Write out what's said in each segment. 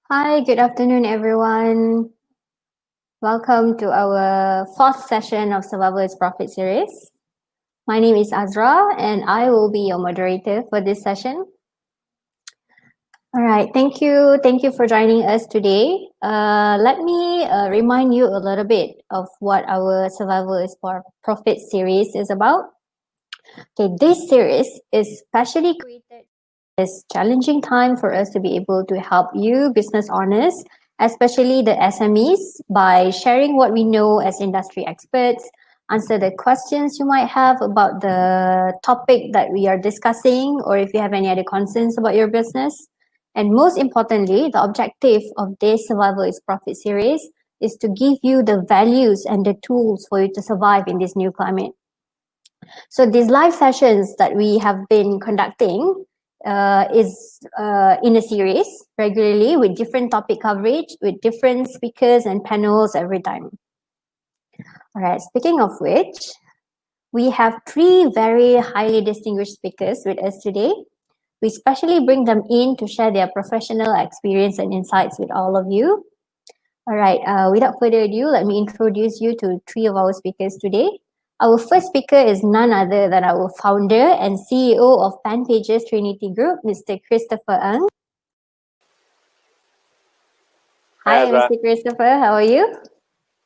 Hi, good afternoon, everyone. Welcome to our fourth session of Survival is Profit series. My name is Azra, and I will be your moderator for this session. All right, thank you. Thank you for joining us today. Let me remind you a little bit of what our Survival is Profit series is about. Okay, this series is specially created this challenging time for us to be able to help you business owners, especially the SMEs, by sharing what we know as industry experts, answer the questions you might have about the topic that we are discussing, or if you have any other concerns about your business. And most importantly, the objective of this Survival is Profit series is to give you the values and the tools for you to survive in this new climate. So these live sessions that we have been conducting is in a series regularly with different topic coverage, with different speakers and panels every time. All right, speaking of which, we have three very highly distinguished speakers with us today. We specially bring them in to share their professional experience and insights with all of you. All right, without further ado, let me introduce you to three of our speakers today. Our first speaker is none other than our founder and CEO of Pen Pages Trinity Group, Mr. Christopher Ng. Hi, Mr. Christopher. How are you?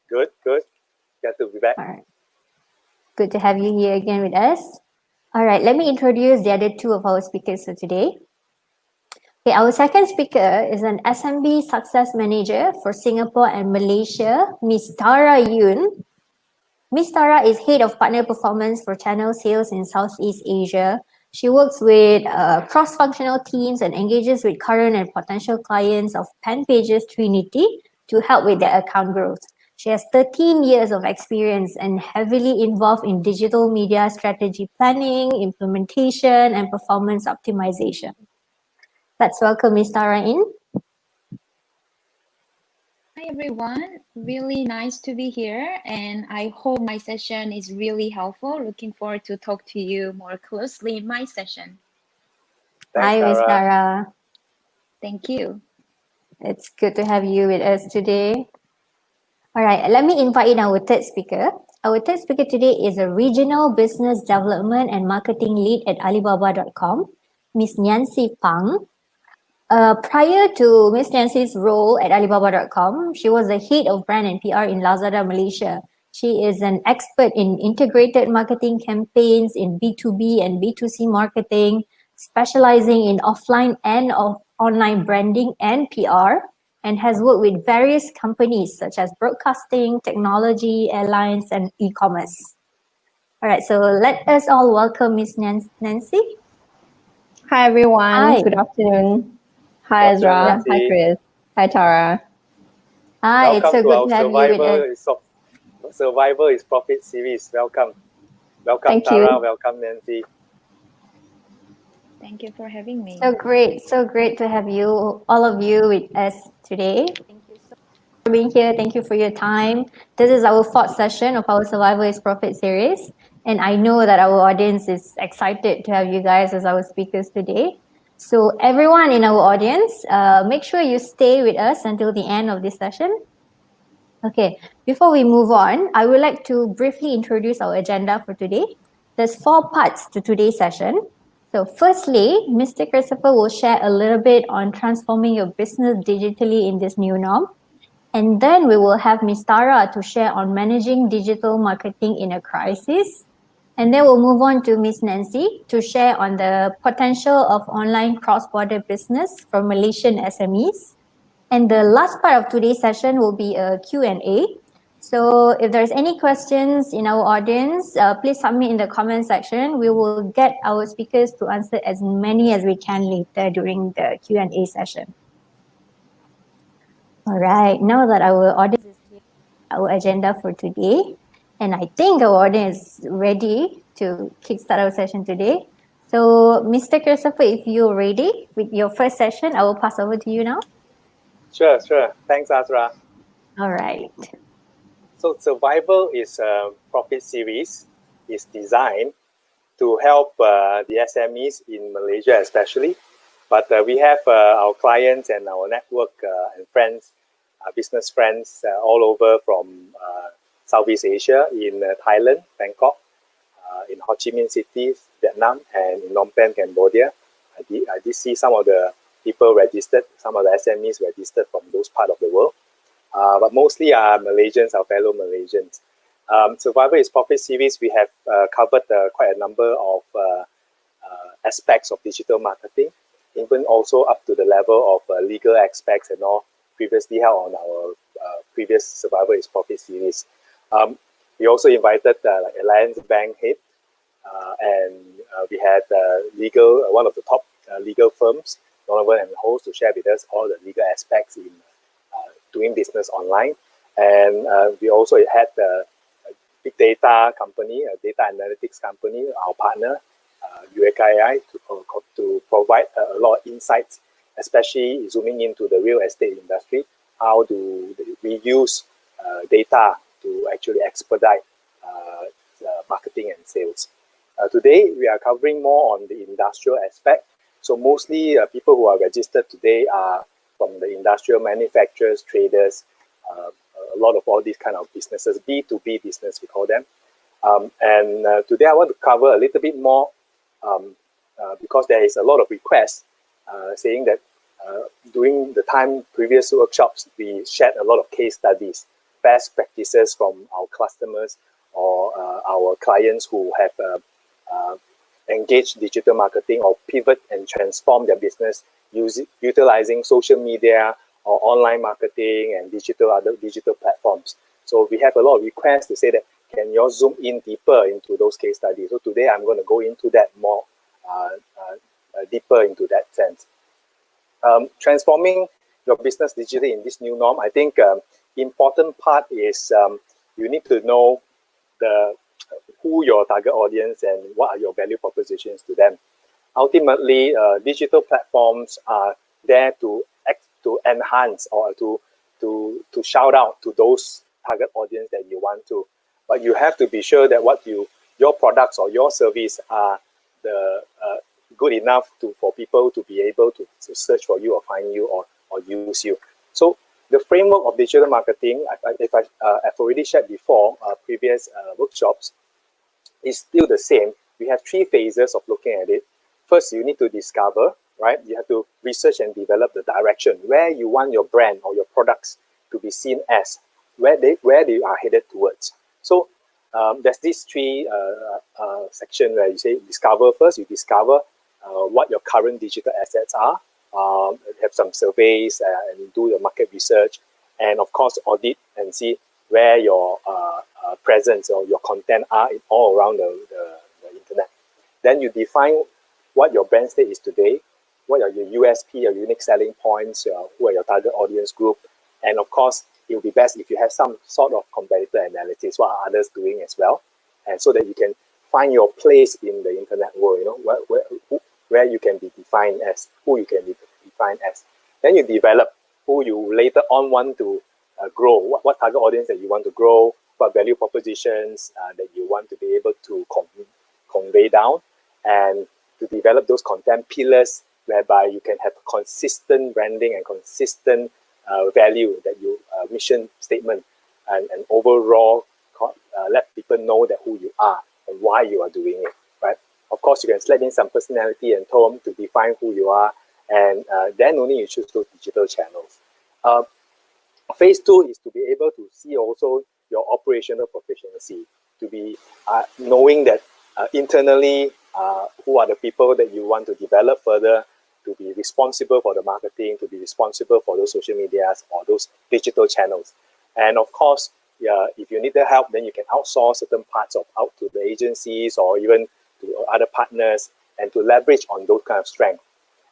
Good. Glad to be back. All right. Good to have you here again with us. All right, let me introduce the other two of our speakers for today. Okay, our second speaker is an SMB Success Manager for Singapore and Malaysia, Ms. Tara Yoon. Ms. Tara is Head of Partner Performance for Channel Sales in Southeast Asia. She works with cross-functional teams and engages with current and potential clients of Pen Pages Trinity to help with their account growth. She has 13 years of experience and heavily involved in digital media strategy planning, implementation, and performance optimization. Let's welcome Ms. Tara in. Hi everyone, really nice to be here and I hope my session is really helpful. Looking forward to talk to you more closely in my session. Hi, Ms. Tara. Thank you. It's good to have you with us today. All right, let me invite in our third speaker. Our third speaker today is a Regional Business Development and Marketing Lead at Alibaba.com, Ms. Nancy Pang. Prior to Ms. Nancy's role at Alibaba.com, she was the head of brand and PR in Lazada Malaysia. She is an expert in integrated marketing campaigns in B2B and B2C marketing, specializing in offline and online branding and PR, and has worked with various companies such as broadcasting, technology, airlines, and e-commerce. All right, so let us all welcome Ms. Nancy. Hi everyone, Hi. Good afternoon. Hi Ezra, hi Chris, hi Tara. Hi, it's so good to have you with us. Survival is Profit series. Welcome. Thank Tara, you. welcome Nancy. Thank you for having me. So great to have you, all of you with us today. Thank you so much for being here. Thank you for your time. This is our fourth session of our Survival is Profit series. And I know that our audience is excited to have you guys as our speakers today. So everyone in our audience, make sure you stay with us until the end of this session. Okay, before we move on, I would like to briefly introduce our agenda for today. There's 4 parts to today's session. So firstly, Mr. Christopher will share a little bit on transforming your business digitally in this new norm. And then we will have Ms. Tara to share on managing digital marketing in a crisis. And then we'll move on to Ms. Nancy to share on the potential of online cross-border business for Malaysian SMEs. And the last part of today's session will be a Q&A. So if there's any questions in our audience, please submit in the comment section. We will get our speakers to answer as many as we can later during the Q&A session. All right, now that our audience is clear, our agenda for today, and I think our audience is ready to kickstart our session today. So Mr. Christopher, if you're ready with your first session, I will pass over to you now. Sure. Thanks, Azra. All right. So Survival is a Profit series. It's designed to help the SMEs in Malaysia especially But we have our clients and our network and friends, business friends all over from Southeast Asia, in Thailand, Bangkok, in Ho Chi Minh City, Vietnam, and in Phnom Penh, Cambodia. I did see some of the people registered, some of the SMEs registered from those parts of the world. But mostly are Malaysians, our fellow Malaysians. Survival is Profit series, we have covered quite a number of aspects of digital marketing, even also up to the level of legal aspects and all, previously held on our previous Survival is Profit series. We also invited like Alliance Bank head, and we had one of the top legal firms, Donovan and Host, to share with us all the legal aspects in doing business online. And we also had a big data company, a data analytics company, our partner, UAKI, to provide a lot of insights, especially zooming into the real estate industry. How do we use data to actually expedite marketing and sales? Today, we are covering more on the industrial aspect. So mostly people who are registered today are from the industrial manufacturers, traders, a lot of all these kind of businesses, B2B business, we call them. And today I want to cover a little bit more because there is a lot of requests saying that during the previous workshops, we shared a lot of case studies, best practices from our customers or our clients who have engaged digital marketing or pivot and transform their business utilizing social media or online marketing and other digital platforms. So we have a lot of requests to say that, can you all zoom in deeper into those case studies? So today I'm going to go into that more deeper into that sense. Transforming your business digitally in this new norm, I think important part is you need to know who your target audience and what are your value propositions to them. Ultimately, digital platforms are there to enhance or to shout out to those target audience that you want to. But you have to be sure that your products or your service are good enough for people to be able to search for you or find you or use you. So the framework of digital marketing, I've already shared before previous workshops, is still the same. We have 3 phases of looking at it. First, you need to discover, right? You have to research and develop the direction where you want your brand or your products to be seen as, where they are headed towards. So there's these 3 sections where you say discover first. You discover what your current digital assets are, have some surveys and do your market research, and of course audit and see where your presence or your content are all around the internet. Then you define what your brand state is today, what are your USP, your unique selling points, who are your target audience group, and of course, it will be best if you have some sort of competitor analysis, what are others doing as well, and so that you can find your place in the internet world, where you can be defined as, who you can be defined as. Then you develop who you later on want to grow, what target audience that you want to grow, what value propositions that you want to be able to convey down, and to develop those content pillars whereby you can have consistent branding and consistent value that you mission statement and overall let people know that who you are and why you are doing it, right? Of course, you can slap in some personality and tone to define who you are, and then only you choose those digital channels. Phase 2 is to be able to see also your operational proficiency, to be knowing that internally who are the people that you want to develop further, to be responsible for the marketing, to be responsible for those social medias or those digital channels. And of course, if you need the help, then you can outsource certain parts out to the agencies or even to other partners, and to leverage on those kind of strengths.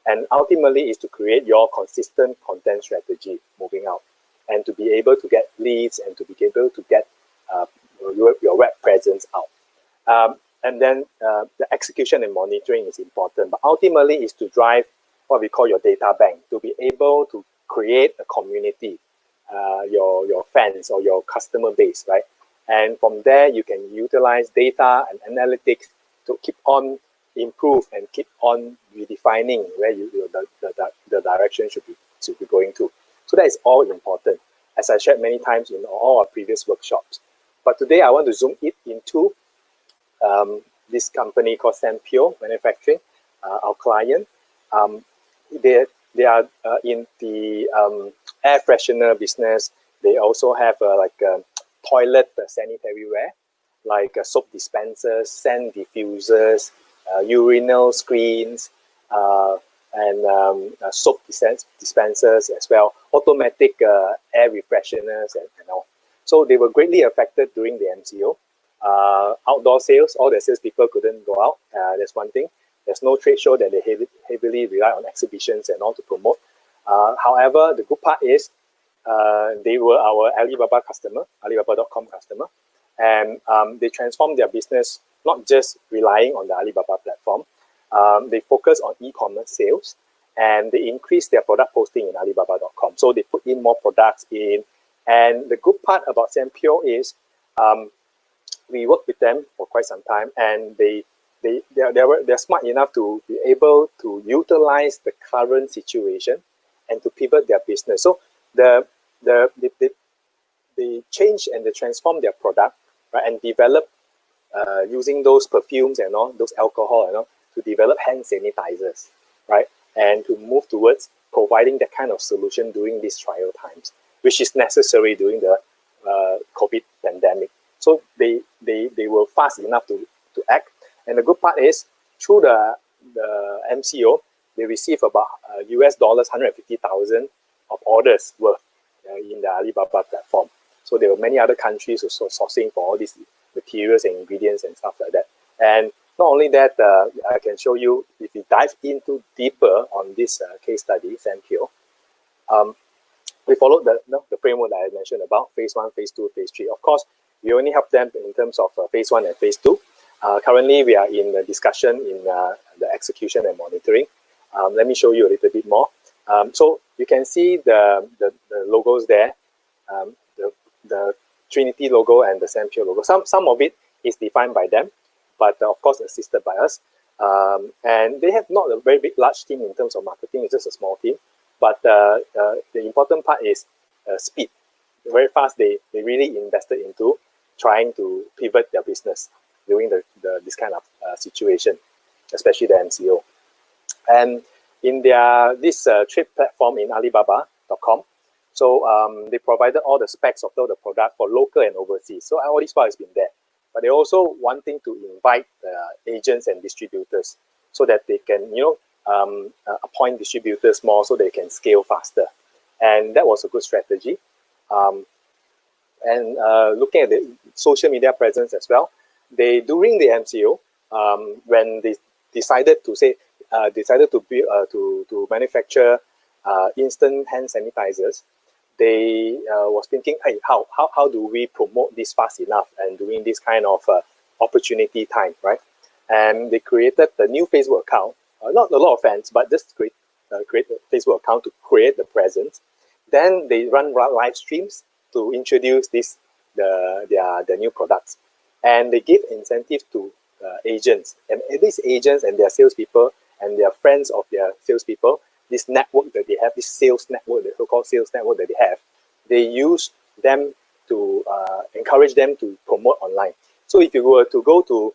And ultimately is to create your consistent content strategy moving out, and to be able to get leads and to be able to get your web presence out. And then the execution and monitoring is important, but ultimately is to drive what we call your data bank, to be able to create a community, your fans or your customer base, right? And from there, you can utilize data and analytics to keep on improve and keep on defining where the direction should be going to. So that is all important, as I shared many times in all our previous workshops. But today I want to zoom it into this company called Sampio Manufacturing, our client. They are in the air freshener business. They also have toilet sanitary ware, like soap dispensers, scent diffusers, urinal screens, and soap dispensers as well, automatic air refresheners and all. So they were greatly affected during the MCO. Outdoor sales, all the salespeople couldn't go out. That's one thing. There's no trade show that they heavily rely on exhibitions and all to promote. However, the good part is they were our Alibaba customer, Alibaba.com customer, and they transformed their business, not just relying on the Alibaba platform. They focus on e-commerce sales, and they increased their product posting in Alibaba.com. So they put in more products in. And the good part about Sampio is we worked with them for quite some time, and they're smart enough to be able to utilize the current situation and to pivot their business. So they change and they transform their product, right, and develop using those perfumes and all, those alcohol and all, to develop hand sanitizers, right, and to move towards providing that kind of solution during these trial times, which is necessary during the COVID pandemic. So they were fast enough to act. And the good part is, through the MCO, they received about US dollars 150,000 of orders worth in the Alibaba platform. So there were many other countries also sourcing for all these materials and ingredients and stuff like that. And not only that, I can show you, if you dive into deeper on this case study, Sampio, we followed the framework that I mentioned about phase 1, phase 2, phase 3. Of course, we only help them in terms of phase 1 and phase 2. Currently, we are in the discussion in the execution and monitoring. Let me show you a little bit more. So you can see the logos there, the Trinity logo and the Sampio logo. Some of it is defined by them, but of course assisted by us. And they have not a very large team in terms of marketing. It's just a small team. But the important part is speed. Very fast, they really invested into trying to pivot their business during this kind of situation, especially the MCO. And in this trade platform in Alibaba.com, so they provided all the specs of all the product for local and overseas. So all this while has been there. But they're also wanting to invite agents and distributors so that they can, appoint distributors more so they can scale faster. And that was a good strategy. And looking at the social media presence as well, during the MCO, when they decided to manufacture instant hand sanitizers, they was thinking, hey, how do we promote this fast enough and during this kind of opportunity time, right? And they created the new Facebook account. Not a lot of fans, but just create a Facebook account to create the presence. Then they run live streams to introduce their new products, and they give incentives to agents, and these agents and their salespeople and their friends of their salespeople. This network that they have, this sales network, the so-called sales network that they have, they use them to encourage them to promote online. So if you were to go to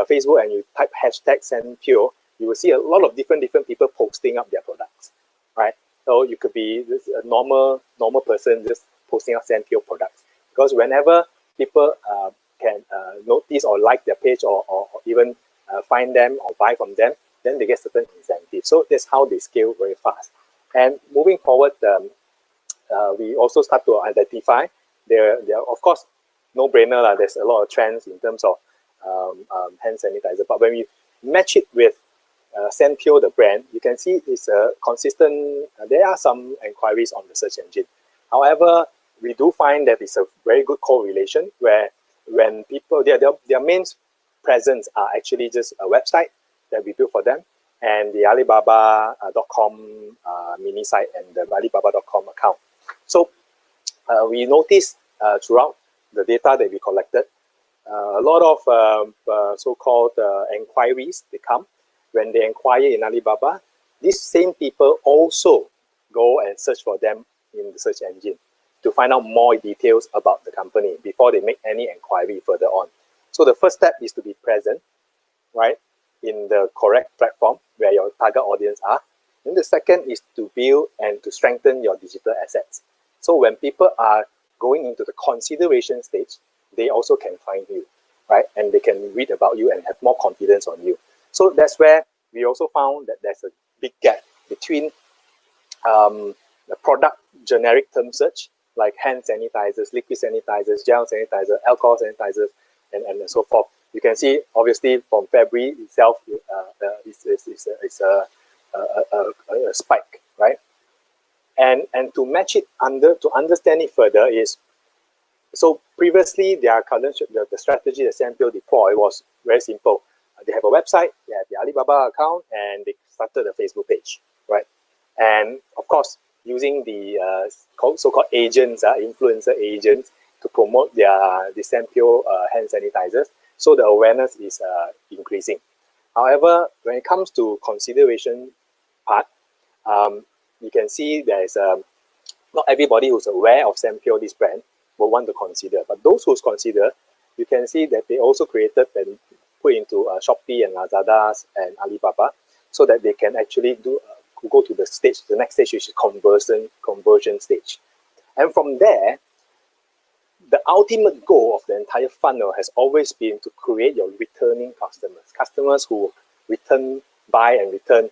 Facebook and you type hashtag Sampio, you will see a lot of different people posting up their products, right? So you could be a normal person just posting up Sampio products, because whenever people can notice or like their page or even find them or buy from them, then they get certain incentives. So that's how they scale very fast. And moving forward, we also start to identify they're of course no-brainer. There's a lot of trends in terms of hand sanitizer, but when we match it with Sampio, the brand, you can see it's a consistent. There are some inquiries on the search engine. However, we do find that it's a very good correlation where when people, their main presence are actually just a website that we built for them, and the Alibaba.com mini site and the Alibaba.com account. So we noticed throughout the data that we collected, a lot of so-called inquiries, they come, when they inquire in Alibaba, these same people also go and search for them in the search engine to find out more details about the company before they make any inquiry further on. So the first step is to be present, right, in the correct platform where your target audience are. Then the second is to build and to strengthen your digital assets. So when people are going into the consideration stage, they also can find you, right? And they can read about you and have more confidence on you. So that's where we also found that there's a big gap between the product generic term search, like hand sanitizers, liquid sanitizers, gel sanitizers, alcohol sanitizers, and so forth. You can see, obviously, from February itself, it's a spike, right? And to match it to understand it further is, so previously their current the strategy that Sampio deployed was very simple. They have a website, they have the Alibaba account, and they started a Facebook page, right? And of course, using the so-called agents, influencer agents, to promote the Sampio hand sanitizers, so the awareness is increasing. However, when it comes to consideration part, you can see there is not everybody who's aware of Sampio, this brand, will want to consider. But those who's consider, you can see that they also created and put into Shopee and Lazada's and Alibaba, so that they can actually go to the next stage, which is conversion stage. And from there, the ultimate goal of the entire funnel has always been to create your returning customers who buy and return,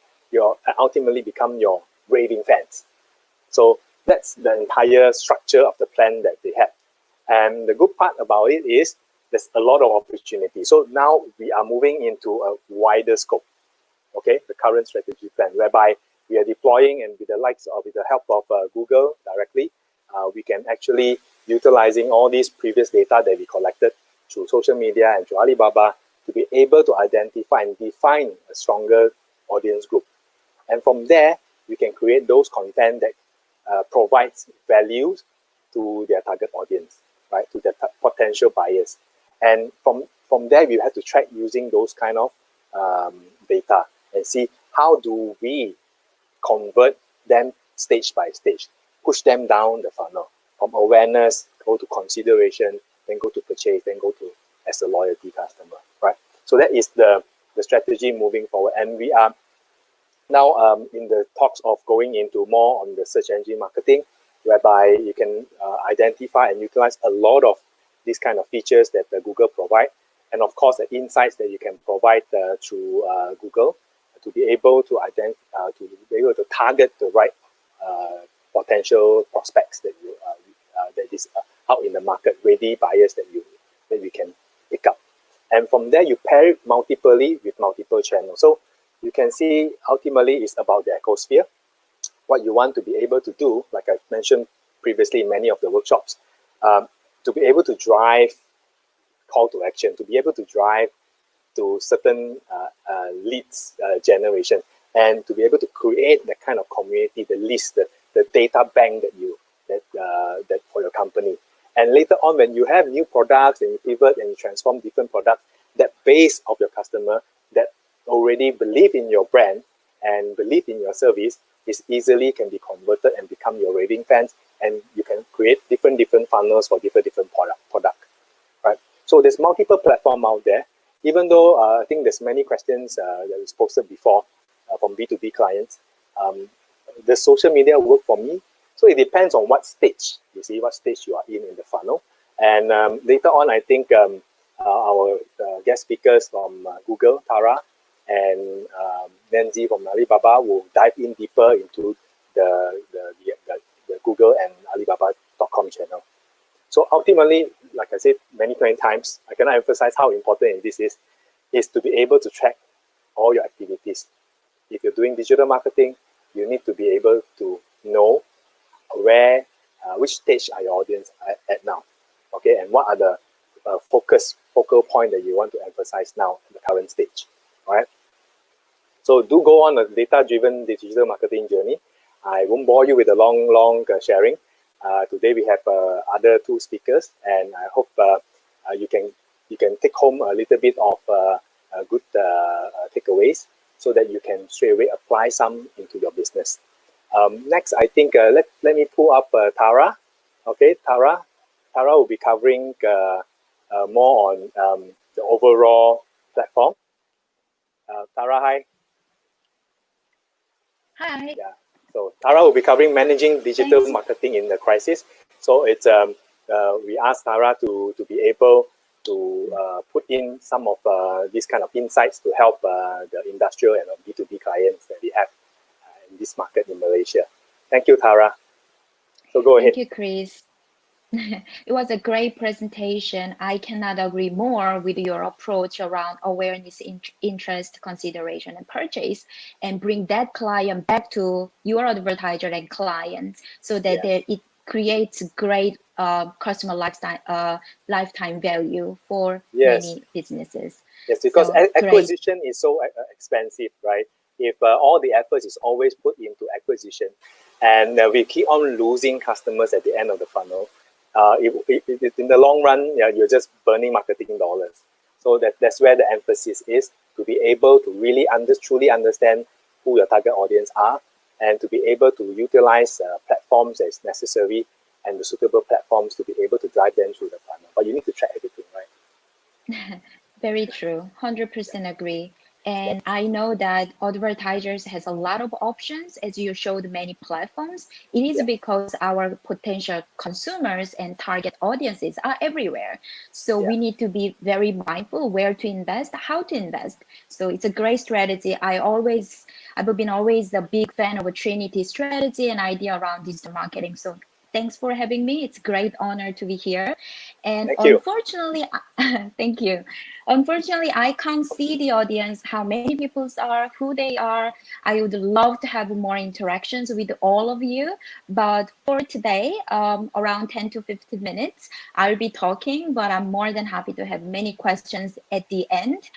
ultimately become your raving fans. So that's the entire structure of the plan that they have. And the good part about it is there's a lot of opportunity. So now we are moving into a wider scope, okay, the current strategy plan, whereby we are deploying, and with the help of Google directly, we can actually utilizing all these previous data that we collected through social media and through Alibaba to be able to identify and define a stronger audience group. And from there, we can create those content that provides values to their target audience, right, to their potential buyers. And from there, we have to track using those kind of data and see how do we convert them stage by stage, push them down the funnel from awareness, go to consideration, then go to purchase, then go to as a loyalty customer, right? So that is the strategy moving forward. And we are now in the talks of going into more on the search engine marketing, whereby you can identify and utilize a lot of these kind of features that Google provide, and of course the insights that you can provide through Google to be able to target the right potential prospects that is out in the market, ready buyers that we can pick up. And from there, you pair it multiply with multiple channels. So you can see ultimately it's about the ecosphere. What you want to be able to do, like I mentioned previously in many of the workshops, to be able to drive call to action, to be able to drive to certain leads generation, and to be able to create that kind of community, the list, the data bank that for your company. And later on, when you have new products and you pivot and you transform different products, that base of your customer that already believe in your brand and believe in your service is easily can be converted and become your raving fans, and you can create different funnels for different product, right? So there's multiple platform out there. Even though I think there's many questions that was posted before from B2B clients, the social media work for me. So it depends on what stage, you see, what stage you are in the funnel. And later on, I think our guest speakers from Google, Tara, and Nancy from Alibaba will dive in deeper into the Google and Alibaba.com channel. So ultimately, like I said many times, I cannot emphasize how important this is to be able to track all your activities. If you're doing digital marketing, you need to be able to know where, which stage are your audience at now, okay, and what are the focal point that you want to emphasize now in the current stage, all right? So do go on a data-driven digital marketing journey. I won't bore you with a long sharing. Today we have other two speakers, and I hope you can take home a little bit of good takeaways. so that you can straight away apply some into your business. Next, I think let me pull up Tara. Okay, Tara will be covering more on the overall platform. Tara, hi. Hi. Yeah. So Tara will be covering managing digital Thanks. marketing in the crisis. So it's we asked Tara to be able to put in some of these kind of insights to help the industrial and B2B clients that we have in this market in Malaysia. Thank you, Tara. So go ahead. Thank you, Chris. It was a great presentation. I cannot agree more with your approach around awareness, interest, consideration, and purchase, and bring that client back to your advertiser and clients so that it creates great customer lifetime value for many businesses. Yes, because acquisition is so expensive, right? If all the efforts is always put into acquisition, and we keep on losing customers at the end of the funnel, in the long run, you're just burning marketing dollars. So that's where the emphasis is, to be able to really truly understand who your target audience are, and to be able to utilize platforms as necessary and the suitable platforms to be able to drive them through the funnel. But you need to track everything, right? Very true. 100% agree. And I know that advertisers has a lot of options, as you showed many platforms. It is because our potential consumers and target audiences are everywhere. So we need to be very mindful where to invest, how to invest. So it's a great strategy. I've been always a big fan of a Trinity strategy and idea around digital marketing. So thanks for having me. It's a great honor to be here. And unfortunately, thank you. Unfortunately, I can't see the audience, how many people are, who they are. I would love to have more interactions with all of you. But for today, around 10 to 15 minutes, I'll be talking, but I'm more than happy to have many questions at the end.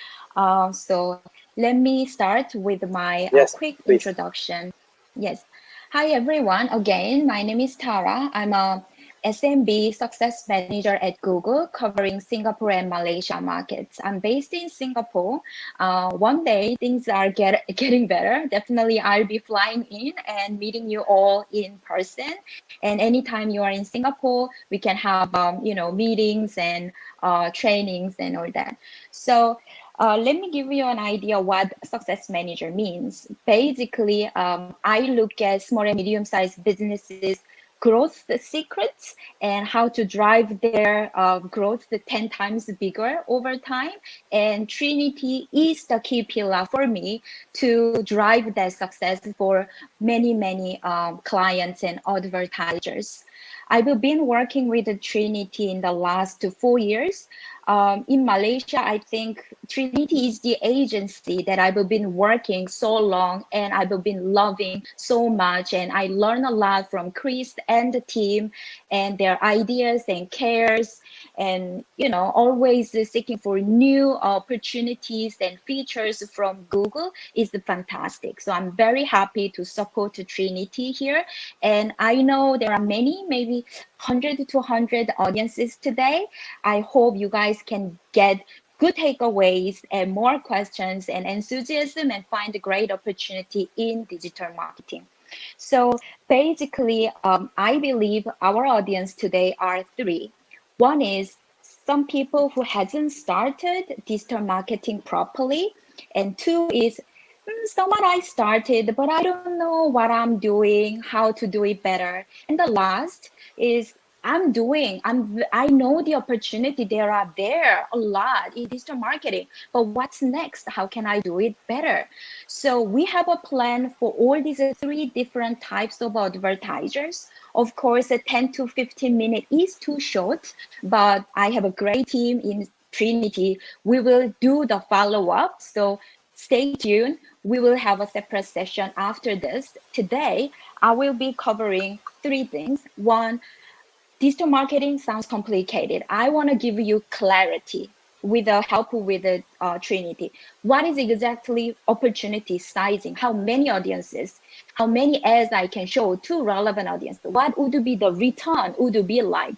So let me start with my quick introduction. Yes. Hi, everyone. Again, my name is Tara. I'm a SMB Success Manager at Google, covering Singapore and Malaysia markets. I'm based in Singapore. One day things are getting better. Definitely, I'll be flying in and meeting you all in person. And anytime you are in Singapore, we can have meetings and trainings and all that. So let me give you an idea what success manager means. Basically, I look at small and medium-sized businesses growth secrets and how to drive their growth 10 times bigger over time. And Trinity is the key pillar for me to drive that success for many clients and advertisers. I've been working with Trinity in the last 4 years. In Malaysia, I think Trinity is the agency that I've been working so long and I've been loving so much. And I learned a lot from Chris and the team and their ideas and cares and, always seeking for new opportunities and features from Google is fantastic. So I'm very happy to support Trinity here. And I know there are many, maybe 100 to 200 audiences today. I hope you guys can get good takeaways and more questions and enthusiasm and find a great opportunity in digital marketing. So basically, I believe our audience today are three. One is some people who hasn't started digital marketing properly. And two is someone I started, but I don't know what I'm doing, how to do it better. And the last is I know the opportunity there are there a lot in digital marketing, but what's next? How can I do it better? So we have a plan for all these three different types of advertisers. Of course, a 10 to 15 minute is too short, but I have a great team in Trinity. We will do the follow-up. So stay tuned. We will have a separate session after this. Today, I will be covering three things. One, digital marketing sounds complicated. I want to give you clarity with the help with the Trinity. What is exactly opportunity sizing? How many audiences? How many ads I can show to relevant audience? What would be the return would be like?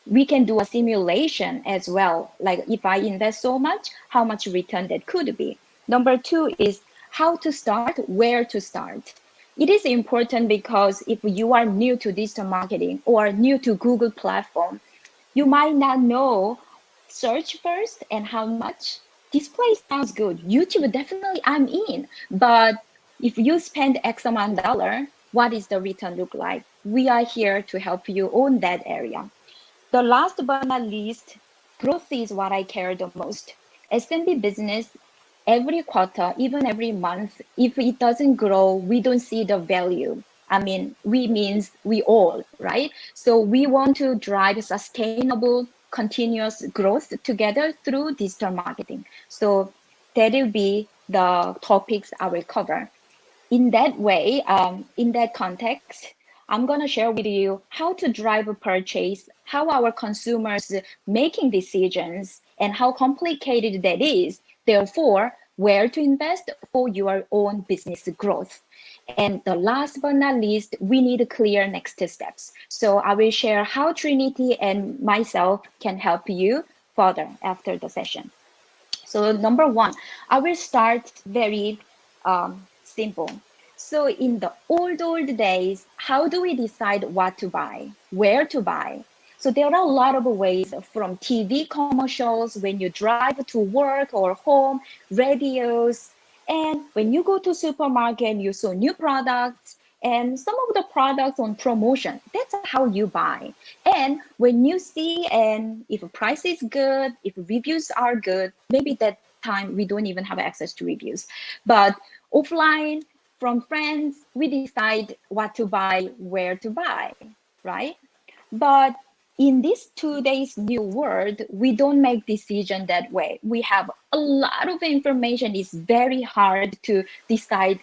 We can do a simulation as well. Like if I invest so much, how much return that could be. Number two is how to start, where to start. It is important because if you are new to digital marketing or new to Google platform, you might not know search first and how much. Display sounds good. YouTube, definitely I'm in. But if you spend X amount dollar, what is the return look like? We are here to help you on that area. The last but not least, growth is what I care the most. SMB business, every quarter, even every month, if it doesn't grow, we don't see the value. I mean, we means we all, right? So we want to drive sustainable, continuous growth together through digital marketing. So that will be the topics I will cover. In that way, in that context, I'm going to share with you how to drive a purchase, how our consumers making decisions, and how complicated that is. Therefore, where to invest for your own business growth. And the last but not least, we need clear next steps. So I will share how Trinity and myself can help you further after the session. So number one, I will start very simple. So in the old days, how do we decide what to buy, where to buy? So there are a lot of ways, from TV commercials when you drive to work or home, radios, and when you go to supermarket, you saw new products and some of the products on promotion. That's how you buy. And when you see, and if a price is good, if reviews are good, maybe that time we don't even have access to reviews. But offline, from friends, we decide what to buy, where to buy, right? But in this today's new world, we don't make decision that way. We have a lot of information. It's very hard to decide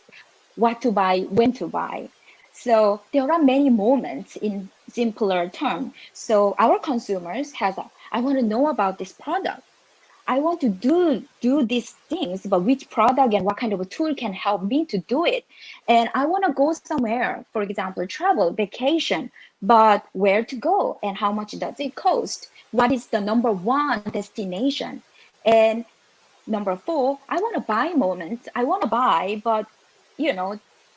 what to buy, when to buy. So there are many moments in simpler term. So our consumers has I want to know about this product. I want to do these things, but which product and what kind of a tool can help me to do it? And I want to go somewhere, for example, travel, vacation, but where to go and how much does it cost? What is the number one destination? And number four, I want to buy moments. I want to buy, but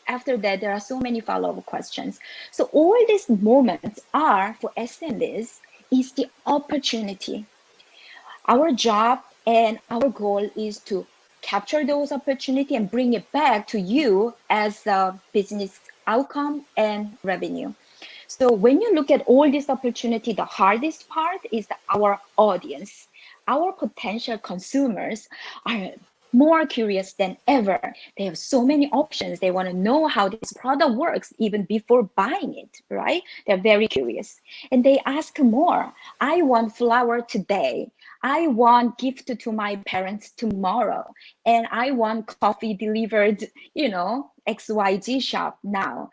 after that, there are so many follow-up questions. So all these moments are for SMEs is the opportunity. Our job and our goal is to capture those opportunity and bring it back to you as a business outcome and revenue. So when you look at all this opportunity, the hardest part is our audience. Our potential consumers are more curious than ever. They have so many options. They want to know how this product works even before buying it, right? They're very curious. And they ask more. I want flower today. I want gift to my parents tomorrow. And I want coffee delivered, XYZ shop now.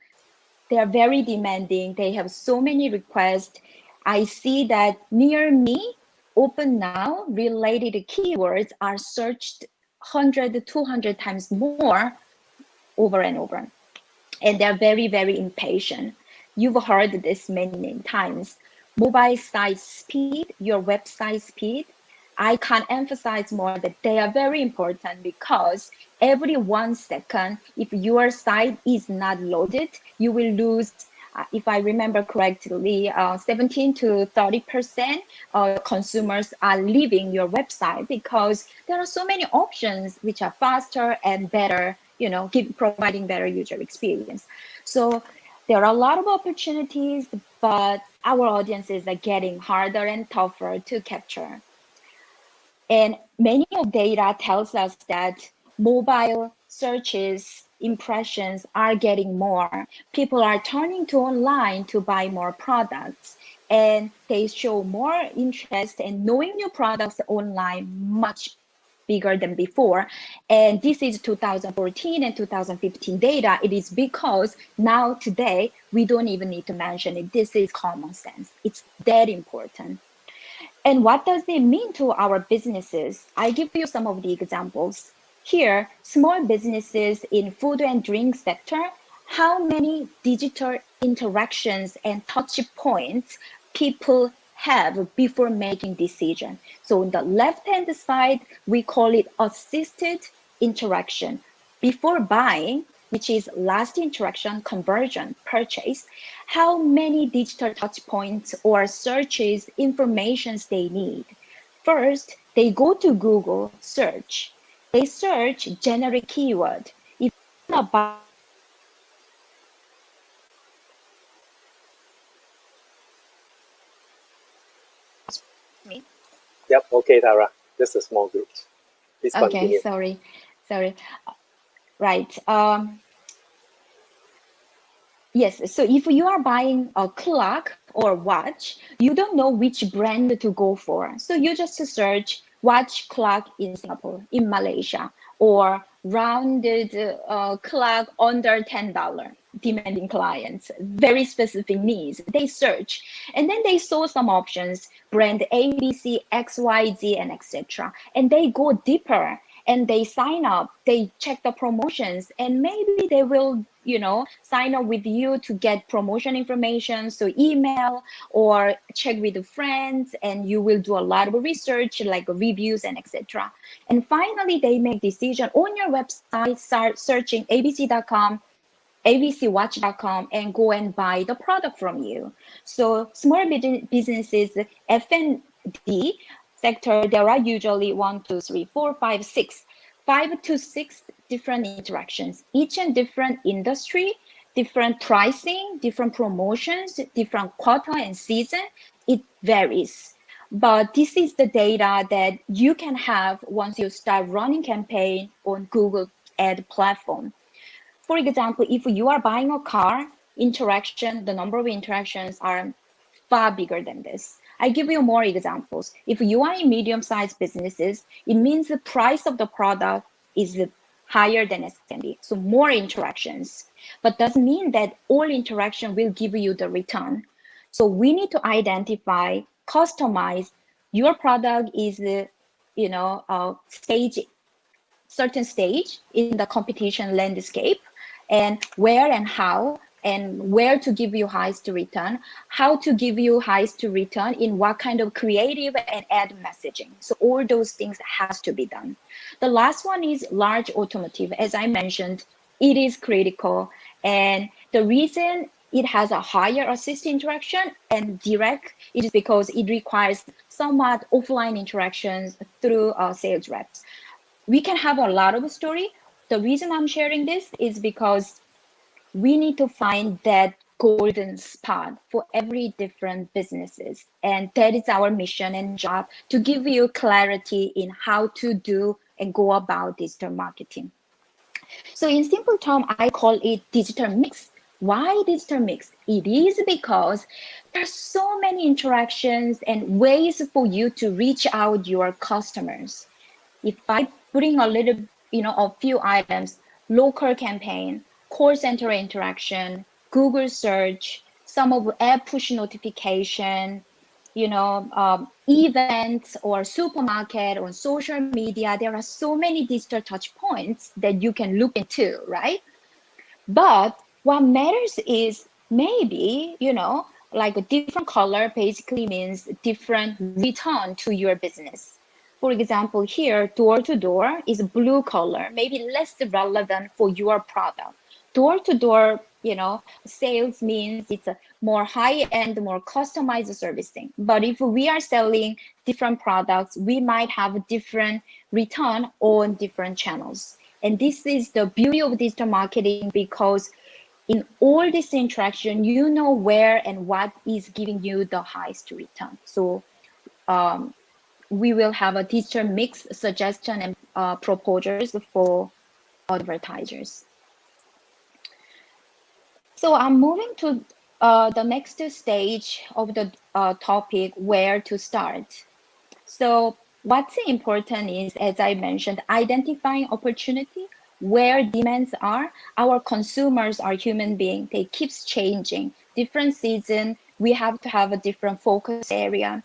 They are very demanding. They have so many requests. I see that near me, open now related keywords are searched 100, 200 times more over and over. And they're very, very impatient. You've heard this many times. Mobile site speed, your website speed. I can't emphasize more that they are very important, because every 1 second, if your site is not loaded, you will lose, if I remember correctly, 17 to 30% of consumers are leaving your website because there are so many options which are faster and better, providing better user experience. So there are a lot of opportunities, but our audiences are getting harder and tougher to capture. And many of data tells us that mobile searches, impressions are getting more. People are turning to online to buy more products, and they show more interest in knowing new products online much bigger than before. And this is 2014 and 2015 data. It is because now today, we don't even need to mention it. This is common sense. It's that important. And what does it mean to our businesses? I give you some of the examples. Here, small businesses in food and drink sector, how many digital interactions and touch points people have before making decision. So on the left-hand side, we call it assisted interaction. before buying, which is last interaction, conversion, purchase, how many digital touch points or searches, informations they need. First, they go to Google search. They search generic keyword. If you want to buy me. Yep. Okay, Tara. Just a small glitch. Please Okay, continue. sorry. Right. Yes, so if you are buying a clock or watch, you don't know which brand to go for. So you just search watch clock in Singapore, in Malaysia, or rounded clock under $10, demanding clients, very specific needs. They search and then they saw some options, brand ABC, XYZ, and etc. And they go deeper and they sign up, they check the promotions, and maybe they will sign up with you to get promotion information, so email or check with friends, and you will do a lot of research like reviews and etc. And finally they make decision on your website, start searching abc.com, abcwatch.com, and go and buy the product from you. So small businesses, F&D sector, there are usually 5 to 6 different interactions, each in different industry, different pricing, different promotions, different quarter and season. It varies. But this is the data that you can have once you start running campaign on Google ad platform. For example, if you are buying a car, the number of interactions are far bigger than this. I give you more examples. If you are in medium-sized businesses, it means the price of the product is higher than SMB, so more interactions. But doesn't mean that all interaction will give you the return. So we need to identify, customize. Your product is, certain stage in the competition landscape, and where and how, and where to give you highest return, how to give you highest return in what kind of creative and ad messaging. So all those things has to be done. The last one is large automotive. As I mentioned, it is critical, and the reason it has a higher assist interaction and direct is because it requires somewhat offline interactions through sales reps. We can have a lot of story. The reason I'm sharing this is because we need to find that golden spot for every different businesses. And that is our mission and job, to give you clarity in how to do and go about digital marketing. So in simple term, I call it digital mix. Why digital mix? It is because there's so many interactions and ways for you to reach out your customers. If I putting a little, a few items, local campaign, call center interaction, Google search, some of app push notification, events or supermarket or social media, there are so many digital touch points that you can look into, right? But what matters is maybe, like a different color basically means different return to your business. For example, here, door to door is blue color, maybe less relevant for your product. Door to door, sales means it's a more high end, more customized servicing. But if we are selling different products, we might have a different return on different channels. And this is the beauty of digital marketing, because in all this interaction, you know where and what is giving you the highest return. So we will have a digital mix suggestion and proposals for advertisers. So I'm moving to the next stage of the topic, where to start. So what's important is, as I mentioned, identifying opportunity where demands are. Our consumers are human beings. They keeps changing. Different season, we have to have a different focus area.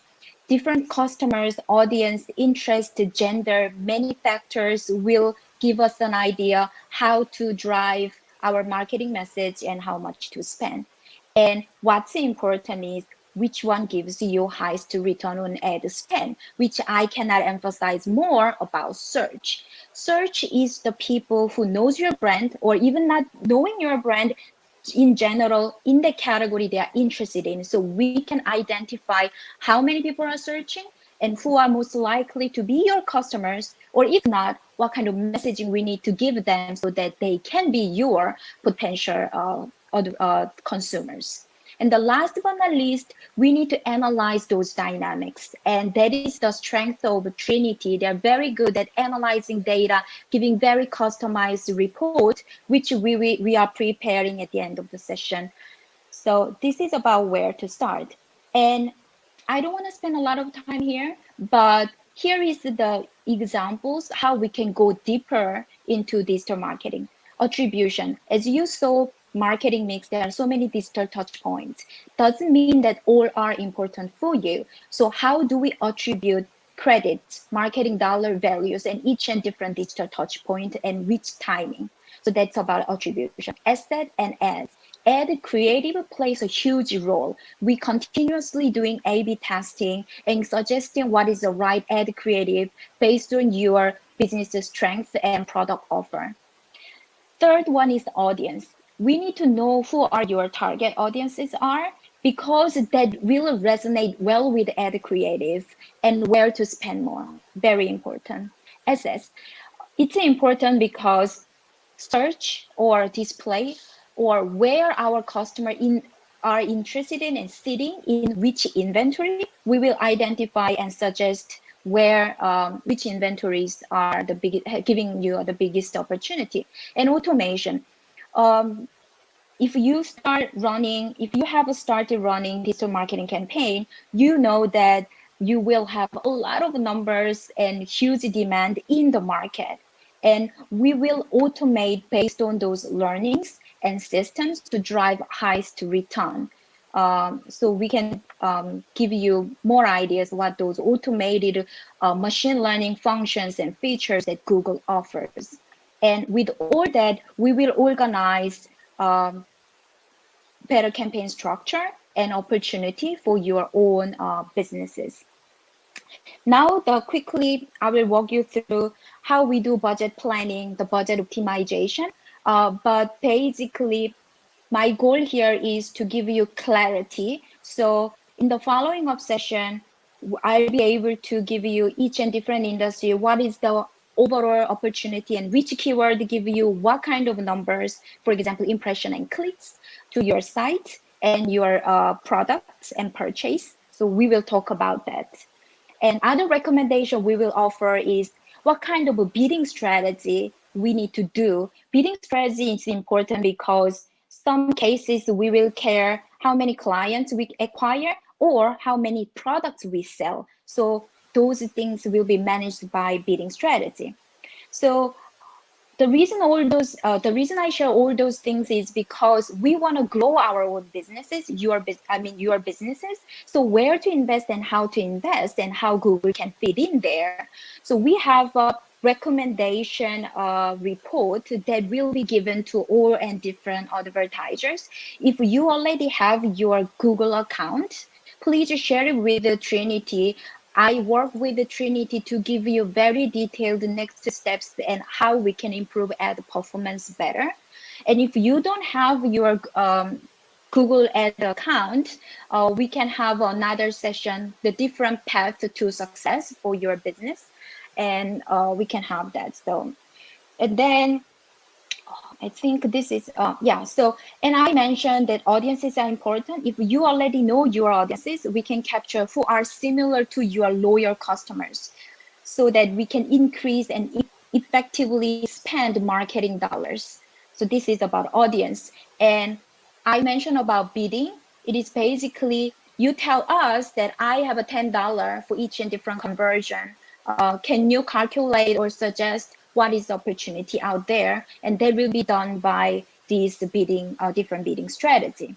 Different customers, audience, interest, gender, many factors will give us an idea how to drive our marketing message and how much to spend. And what's important is which one gives you highest return on ad spend, which I cannot emphasize more about search. Search is the people who knows your brand, or even not knowing your brand in general, in the category they are interested in. So we can identify how many people are searching and who are most likely to be your customers, or if not, what kind of messaging we need to give them so that they can be your potential consumers. And the last but not least, we need to analyze those dynamics. And that is the strength of Trinity. They're very good at analyzing data, giving very customized report, which we are preparing at the end of the session. So this is about where to start. And I don't want to spend a lot of time here, but here is the examples how we can go deeper into digital marketing. Attribution. As you saw, marketing mix, there are so many digital touch points. Doesn't mean that all are important for you. So how do we attribute credits, marketing dollar values, and each and different digital touch point and which timing? So that's about attribution. Asset and ads. Ad creative plays a huge role. We continuously doing A/B testing and suggesting what is the right ad creative based on your business strength and product offer. Third one is audience. We need to know who are your target audiences are, because that will resonate well with ad creative and where to spend more. Very important. Assets. It's important because search or display or where our customer are interested in and sitting in which inventory, we will identify and suggest where which inventories are the big, giving you the biggest opportunity. And automation. If you have started running digital marketing campaign, you know that you will have a lot of numbers and huge demand in the market. And we will automate based on those learnings and systems to drive highest return. So we can give you more ideas what those automated machine learning functions and features that Google offers. And with all that, we will organize better campaign structure and opportunity for your own businesses. Now, quickly, I will walk you through how we do budget planning, the budget optimization. But basically, my goal here is to give you clarity. So in the following up session, I'll be able to give you each and different industry, what is the overall opportunity and which keyword give you what kind of numbers, for example, impression and clicks to your site and your products and purchase. So we will talk about that. And other recommendation we will offer is what kind of a bidding strategy we need to do. Bidding strategy is important because some cases we will care how many clients we acquire or how many products we sell. So those things will be managed by bidding strategy. So the reason I share all those things is because we want to grow our own businesses, your businesses. So where to invest and how to invest and how Google can fit in there. So we have a recommendation report that will be given to all and different advertisers. If you already have your Google account, please share it with the Trinity. I work with the Trinity to give you very detailed next steps and how we can improve ad performance better. And if you don't have your Google Ad account, we can have another session, the different path to success for your business. And we can have that. So, and then I think this is, so, and I mentioned that audiences are important. If you already know your audiences, we can capture who are similar to your loyal customers so that we can increase and effectively spend marketing dollars. So this is about audience. And I mentioned about bidding. It is basically, you tell us that I have a $10 for each and different conversion. Can you calculate or suggest what is the opportunity out there? And that will be done by these different bidding strategy.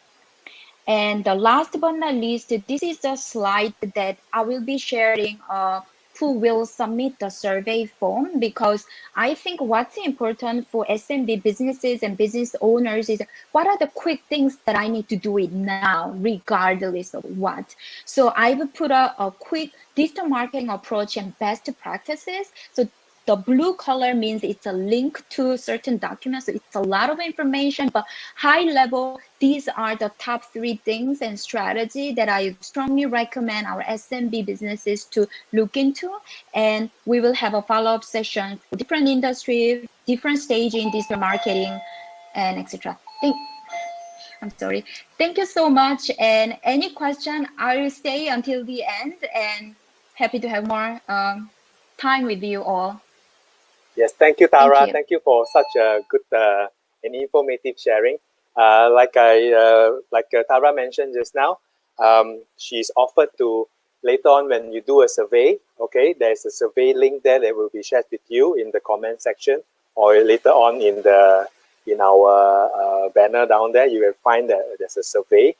And the last but not least, this is the slide that I will be sharing who will submit the survey form, because I think what's important for SMB businesses and business owners is what are the quick things that I need to do it now, regardless of what. So I will put a quick digital marketing approach and best practices. So the blue color means it's a link to certain documents. So it's a lot of information, but high level, these are the top 3 things and strategy that I strongly recommend our SMB businesses to look into. And we will have a follow-up session for different industry, different stage in digital marketing, and etc. I'm sorry. Thank you so much. And any question, I will stay until the end, and happy to have more time with you all. Yes, thank you, Tara. Thank you. Thank you for such a good and informative sharing. Like Tara mentioned just now, she's offered to later on when you do a survey. Okay, there's a survey link there that will be shared with you in the comment section, or later on in our banner down there. You will find that there's a survey.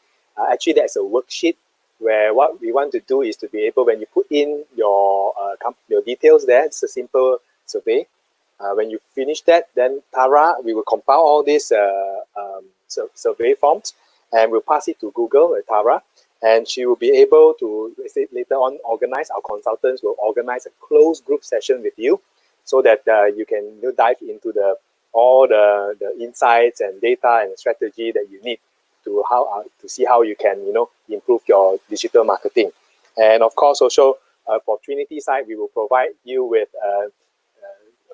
Actually, there's a worksheet where what we want to do is to be able, when you put in your details there, it's a simple survey. When you finish that, then Tara, we will compile all these survey forms and we'll pass it to Google, Tara, and she will be able to later on organize, our consultants will organize a closed group session with you so that you can dive into all the insights and data and strategy that you need to see how you can improve your digital marketing. And of course also for Trinity side, we will provide you with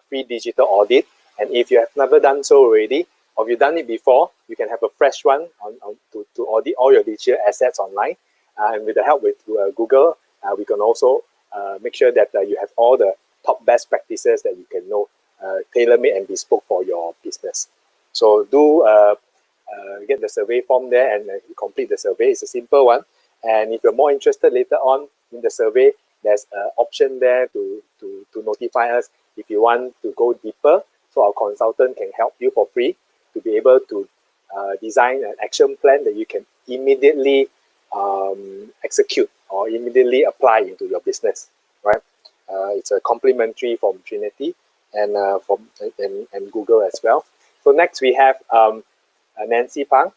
free digital audit, and if you have never done so already, or if you've done it before, you can have a fresh one to audit all your digital assets online. And with the help with Google, we can also make sure that you have all the top best practices that you can know, tailor-made and bespoke for your business. So do get the survey form there and complete the survey. It's a simple one. And if you're more interested later on in the survey, there's an option there to notify us if you want to go deeper, so our consultant can help you for free to be able to design an action plan that you can immediately execute or immediately apply into your business, right? It's a complimentary from Trinity and and Google as well. So next we have Nancy Pang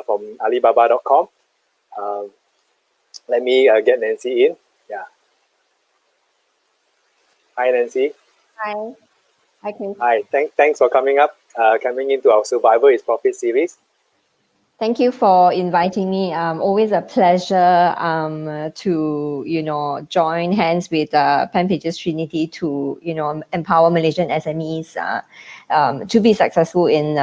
from Alibaba.com. Let me get Nancy in. Yeah. Hi, Nancy. Hi. Hi, Chris. Hi. Thanks for coming into our Survival is Profit series. Thank you for inviting me. Always a pleasure to join hands with Pen Pages Trinity to empower Malaysian SMEs to be successful in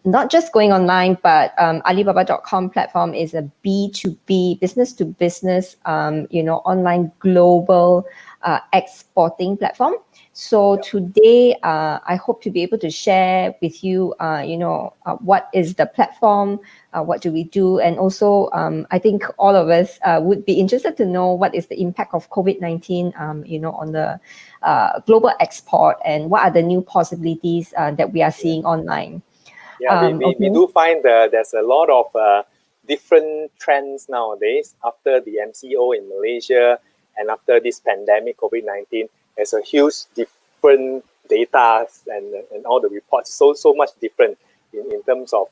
not just going online, but Alibaba.com platform is a B2B, business to business, online global exporting platform. So today, I hope to be able to share with you, what is the platform, what do we do, and also I think all of us would be interested to know what is the impact of COVID-19, on the global export, and what are the new possibilities that we are seeing online. Yeah, we do find there's a lot of different trends nowadays after the MCO in Malaysia and after this pandemic, COVID-19. There's a huge different data and all the reports, so much different in terms of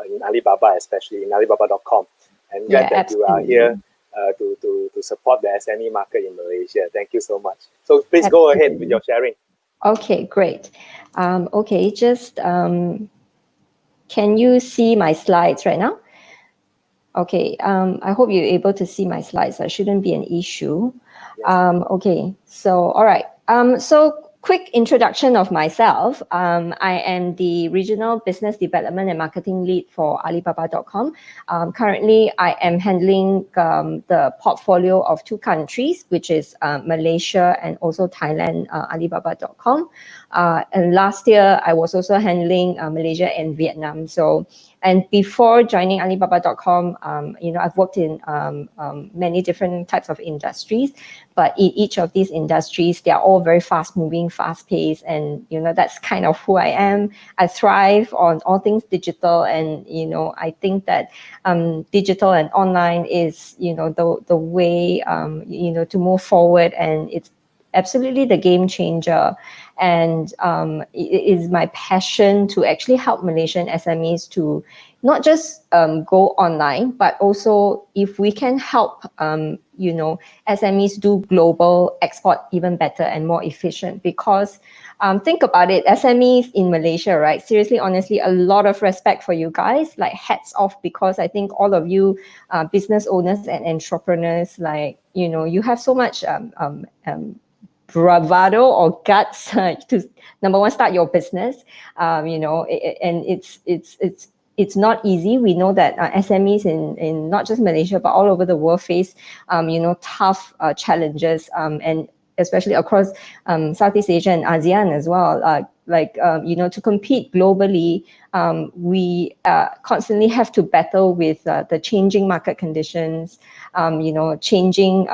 in Alibaba, especially in Alibaba.com. And glad that you are here to support the SME market in Malaysia. Thank you so much. So please go ahead with your sharing. Okay, great. Okay, just can you see my slides right now? Okay, I hope you're able to see my slides. That shouldn't be an issue. Yes. Okay, so all right. So quick introduction of myself. I am the Regional Business Development and Marketing Lead for Alibaba.com. Currently, I am handling the portfolio of 2 countries, which is Malaysia and also Thailand, Alibaba.com. And last year, I was also handling Malaysia and Vietnam. And before joining Alibaba.com, I've worked in many different types of industries, but in each of these industries, they are all very fast-moving, fast-paced, and that's kind of who I am. I thrive on all things digital, and I think that digital and online is the way to move forward, and absolutely the game changer. And it is my passion to actually help Malaysian SMEs to not just go online, but also if we can help, SMEs do global export even better and more efficient. Because think about it, SMEs in Malaysia, right? Seriously, honestly, a lot of respect for you guys, like hats off, because I think all of you business owners and entrepreneurs, like, you have so much bravado or guts to, number one, start your business. And it's not easy. We know that SMEs in not just Malaysia but all over the world face tough challenges, and especially across Southeast Asia and ASEAN as well. To compete globally, we constantly have to battle with the changing market conditions, changing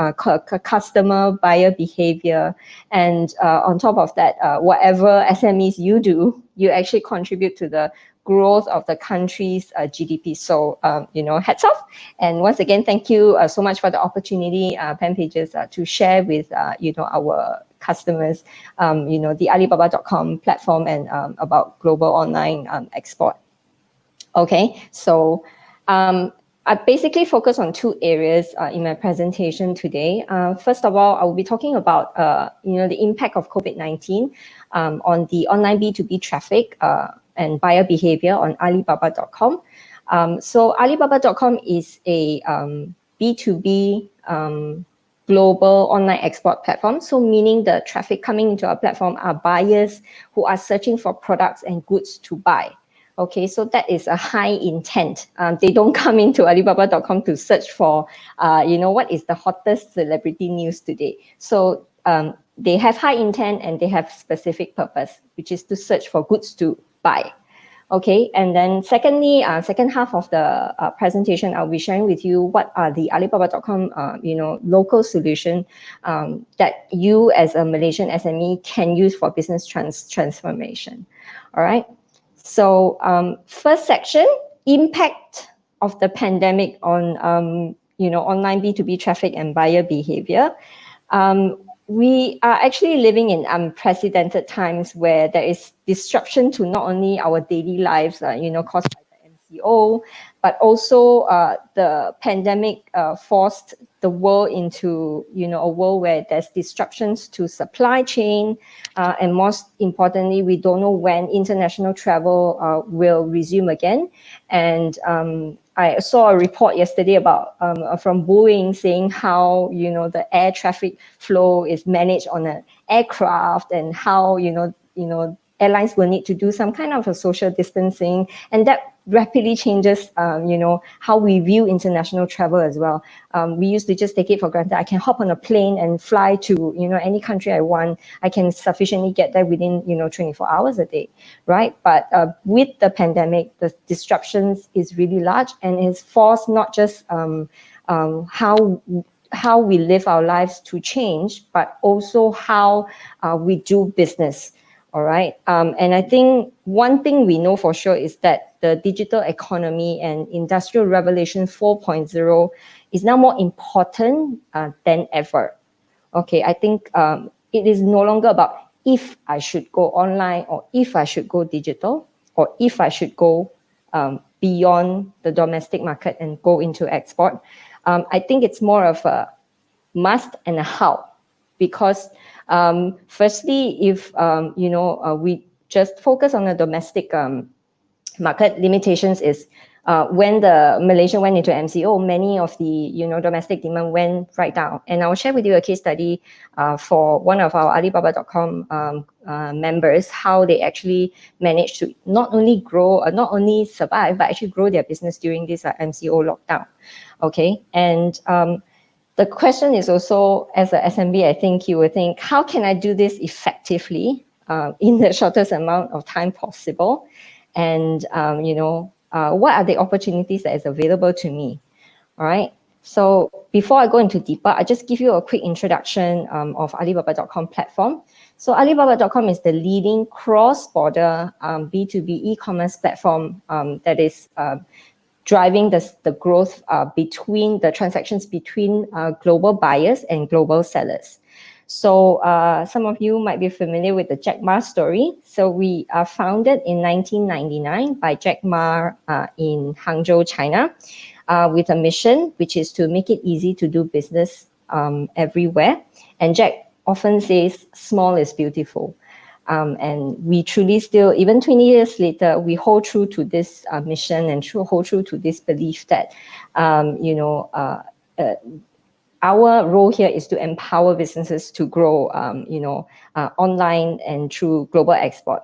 customer buyer behavior. And on top of that, whatever SMEs you do, you actually contribute to the growth of the country's GDP. So, hats off. And once again, thank you so much for the opportunity, Pen Pages, to share with, our customers, the Alibaba.com platform and about global online export. Okay, so I basically focus on two areas in my presentation today. First of all, I will be talking about the impact of COVID-19 on the online B2B traffic and buyer behavior on Alibaba.com. So Alibaba.com is a B2B global online export platform. So meaning the traffic coming into our platform are buyers who are searching for products and goods to buy. Okay, so that is a high intent. They don't come into Alibaba.com to search for, what is the hottest celebrity news today. So they have high intent and they have specific purpose, which is to search for goods to buy. Okay, and then secondly, second half of the presentation, I'll be sharing with you what are the Alibaba.com, local solution that you as a Malaysian SME can use for business transformation. All right. So first section, impact of the pandemic on online B2B traffic and buyer behavior. We are actually living in unprecedented times where there is disruption to not only our daily lives, caused by the MCO, but also the pandemic forced the world into, a world where there's disruptions to supply chain, and most importantly, we don't know when international travel will resume again. And I saw a report yesterday about from Boeing saying how the air traffic flow is managed on an aircraft, and how airlines will need to do some kind of a social distancing, and that rapidly changes how we view international travel as well. We used to just take it for granted. I can hop on a plane and fly to any country I want. I can sufficiently get there within 24 hours a day, right? But with the pandemic, the disruptions is really large, and it's forced not just how we live our lives to change, but also how we do business. All right. And I think one thing we know for sure is that the digital economy and Industrial Revolution 4.0 is now more important than ever. Okay, I think it is no longer about if I should go online, or if I should go digital, or if I should go beyond the domestic market and go into export. I think it's more of a must and a how, because firstly, if we just focus on the domestic market, limitations is when the Malaysia went into MCO, many of the domestic demand went right down. And I'll share with you a case study for one of our Alibaba.com members, how they actually managed to not only grow, not only survive, but actually grow their business during this MCO lockdown. Okay, and the question is also, as a SMB, I think you would think, how can I do this effectively in the shortest amount of time possible? And, what are the opportunities that is available to me? All right. So before I go into deeper, I just give you a quick introduction of Alibaba.com platform. So Alibaba.com is the leading cross-border B2B e-commerce platform that is driving the growth between the transactions between global buyers and global sellers. So some of you might be familiar with the Jack Ma story. So we are founded in 1999 by Jack Ma in Hangzhou, China, with a mission, which is to make it easy to do business everywhere. And Jack often says, small is beautiful. And we truly still, even 20 years later, we hold true to this mission and hold true to this belief that, our role here is to empower businesses to grow, online and through global export.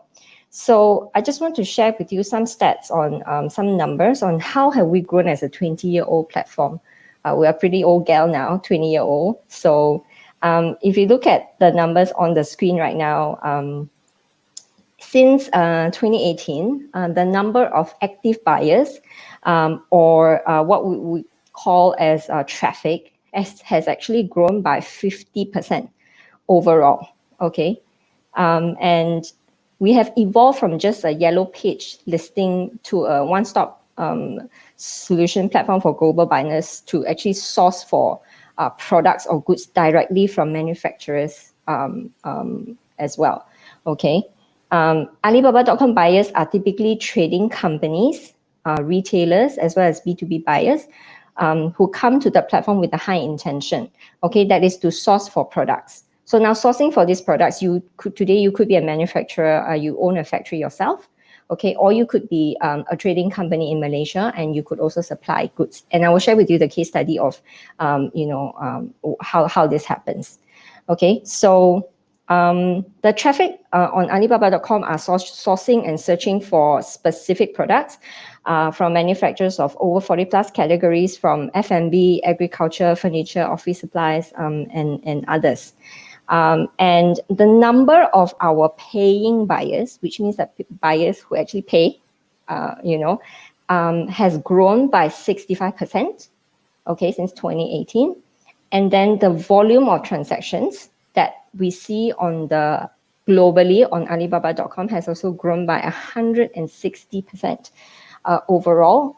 So I just want to share with you some stats on some numbers on how have we grown as a 20-year-old platform. We are pretty old gal now, 20-year-old. So if you look at the numbers on the screen right now, since 2018, the number of active buyers, or what we call as traffic, has actually grown by 50% overall. Okay, and we have evolved from just a yellow page listing to a one-stop solution platform for global buyers to actually source for products or goods directly from manufacturers as well. Okay. Alibaba.com buyers are typically trading companies, retailers, as well as B2B buyers who come to the platform with a high intention. Okay, that is to source for products. So now sourcing for these products, today you could be a manufacturer, you own a factory yourself, okay, or you could be a trading company in Malaysia and you could also supply goods. And I will share with you the case study of, how this happens. Okay, so the traffic on Alibaba.com are sourcing and searching for specific products from manufacturers of over 40 plus categories, from F&B, agriculture, furniture, office supplies, and others. And the number of our paying buyers, which means that buyers who actually pay, has grown by 65%, okay, since 2018. And then the volume of transactions that we see on the globally on Alibaba.com has also grown by 160% overall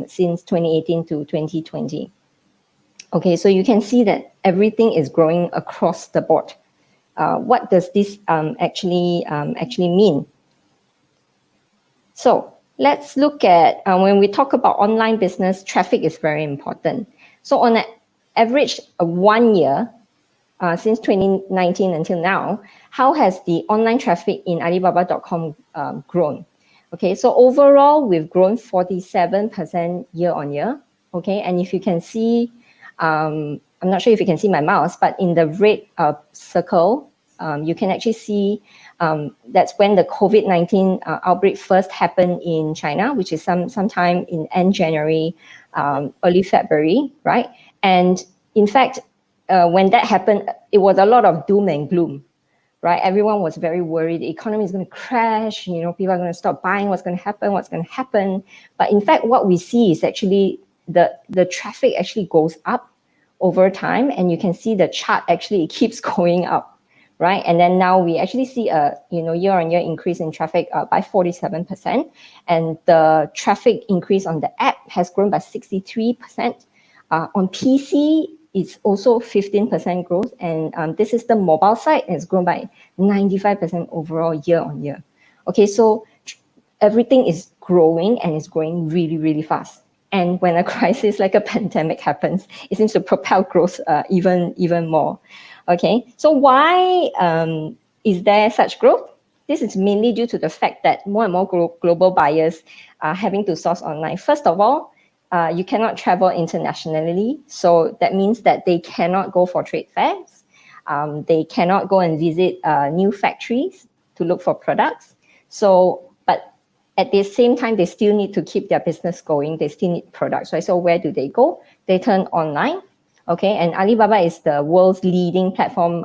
since 2018 to 2020. Okay, so you can see that everything is growing across the board. What does this actually mean? So let's look at when we talk about online business, traffic is very important. So on an average 1 year, since 2019 until now, how has the online traffic in Alibaba.com grown? Okay, so overall, we've grown 47% year on year. Okay, and if you can see, I'm not sure if you can see my mouse, but in the red circle, you can actually see that's when the COVID-19 outbreak first happened in China, which is sometime in end January, early February, right? And in fact, when that happened, it was a lot of doom and gloom, right? Everyone was very worried. The economy is going to crash. People are going to stop buying. What's going to happen? But in fact, what we see is actually the traffic actually goes up over time, and you can see the chart actually keeps going up, right? And then now we actually see a year-on-year increase in traffic by 47%, and the traffic increase on the app has grown by 63%. On PC, it's also 15% growth, and this is the mobile side, and it's grown by 95% overall year-on-year. Okay, so everything is growing, and it's growing really, really fast. And when a crisis like a pandemic happens, it seems to propel growth even more. Okay, so why is there such growth? This is mainly due to the fact that more and more global buyers are having to source online. First of all, you cannot travel internationally, so that means that they cannot go for trade fairs. They cannot go and visit new factories to look for products. But at the same time, they still need to keep their business going. They still need products, right? So where do they go? They turn online. Okay, and Alibaba is the world's leading platform,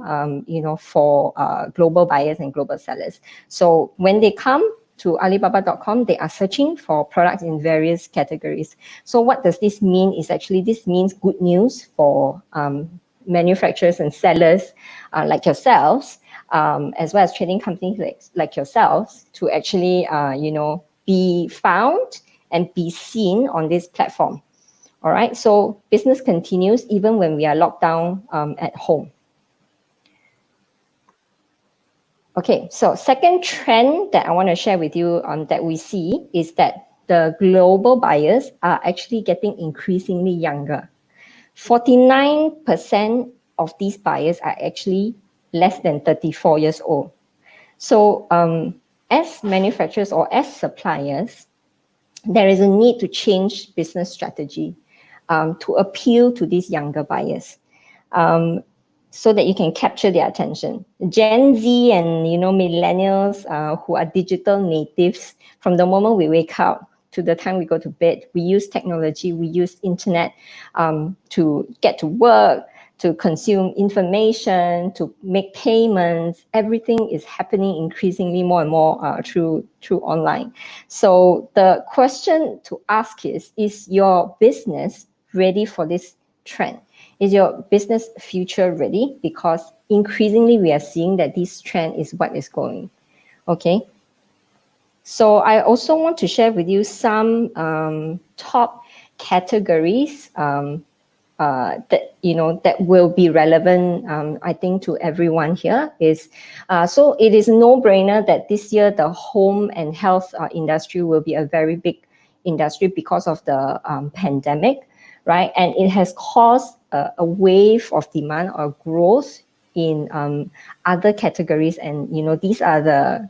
for global buyers and global sellers. So when they come to Alibaba.com, they are searching for products in various categories. So what does this mean? Is actually this means good news for manufacturers and sellers like yourselves, as well as trading companies like yourselves, to actually be found and be seen on this platform. All right, so business continues even when we are locked down at home. Okay, so second trend that I want to share with you that we see is that the global buyers are actually getting increasingly younger. 49% of these buyers are actually less than 34 years old. So as manufacturers or as suppliers, there is a need to change business strategy to appeal to these younger buyers. So that you can capture their attention. Gen Z and millennials who are digital natives, from the moment we wake up to the time we go to bed, we use technology, we use internet to get to work, to consume information, to make payments. Everything is happening increasingly more and more through online. So the question to ask is your business ready for this trend? Is your business future ready? Because increasingly we are seeing that this trend is what is going. Okay. So I also want to share with you some top categories that will be relevant, I think, to everyone here. So it is no brainer that this year the home and health industry will be a very big industry because of the pandemic, right? And it has caused a wave of demand or growth in other categories, and these are the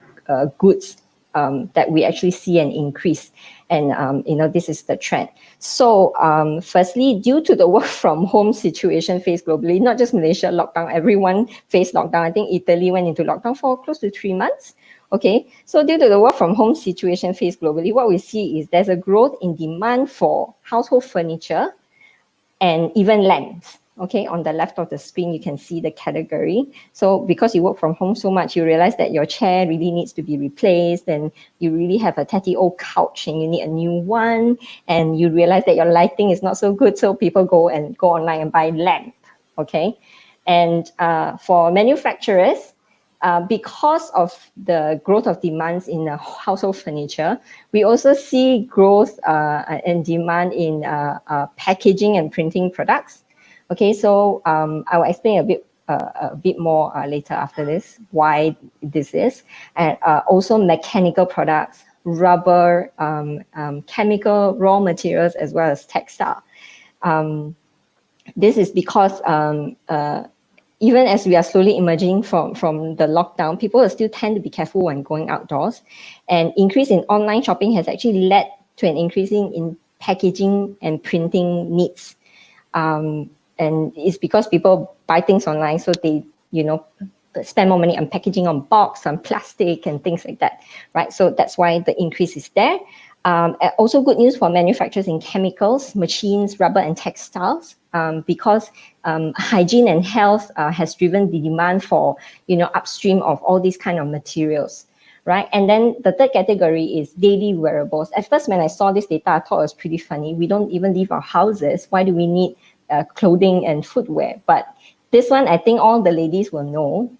goods that we actually see an increase, and this is the trend. So firstly, due to the work from home situation faced globally, not just Malaysia lockdown, everyone faced lockdown. I think Italy went into lockdown for close to 3 months. Okay, so due to the work from home situation faced globally, what we see is there's a growth in demand for household furniture and even lamps. Okay, on the left of the screen, you can see the category. So because you work from home so much, you realize that your chair really needs to be replaced, and you really have a tatty old couch and you need a new one, and you realize that your lighting is not so good, so people go online and buy lamp. Okay, and for manufacturers, because of the growth of demands in household furniture, we also see growth and demand in packaging and printing products. Okay, so I will explain a bit more later after this why this is, and also mechanical products, rubber, chemical raw materials, as well as textile. This is because even as we are slowly emerging from the lockdown, people will still tend to be careful when going outdoors. And increase in online shopping has actually led to an increasing in packaging and printing needs. And it's because people buy things online, so they, spend more money on packaging, on box, on plastic, and things like that, right? So that's why the increase is there. Also good news for manufacturers in chemicals, machines, rubber, and textiles, because hygiene and health has driven the demand for, upstream of all these kind of materials, right? And then the third category is daily wearables. At first, when I saw this data, I thought it was pretty funny. We don't even leave our houses. Why do we need clothing and footwear? But this one, I think all the ladies will know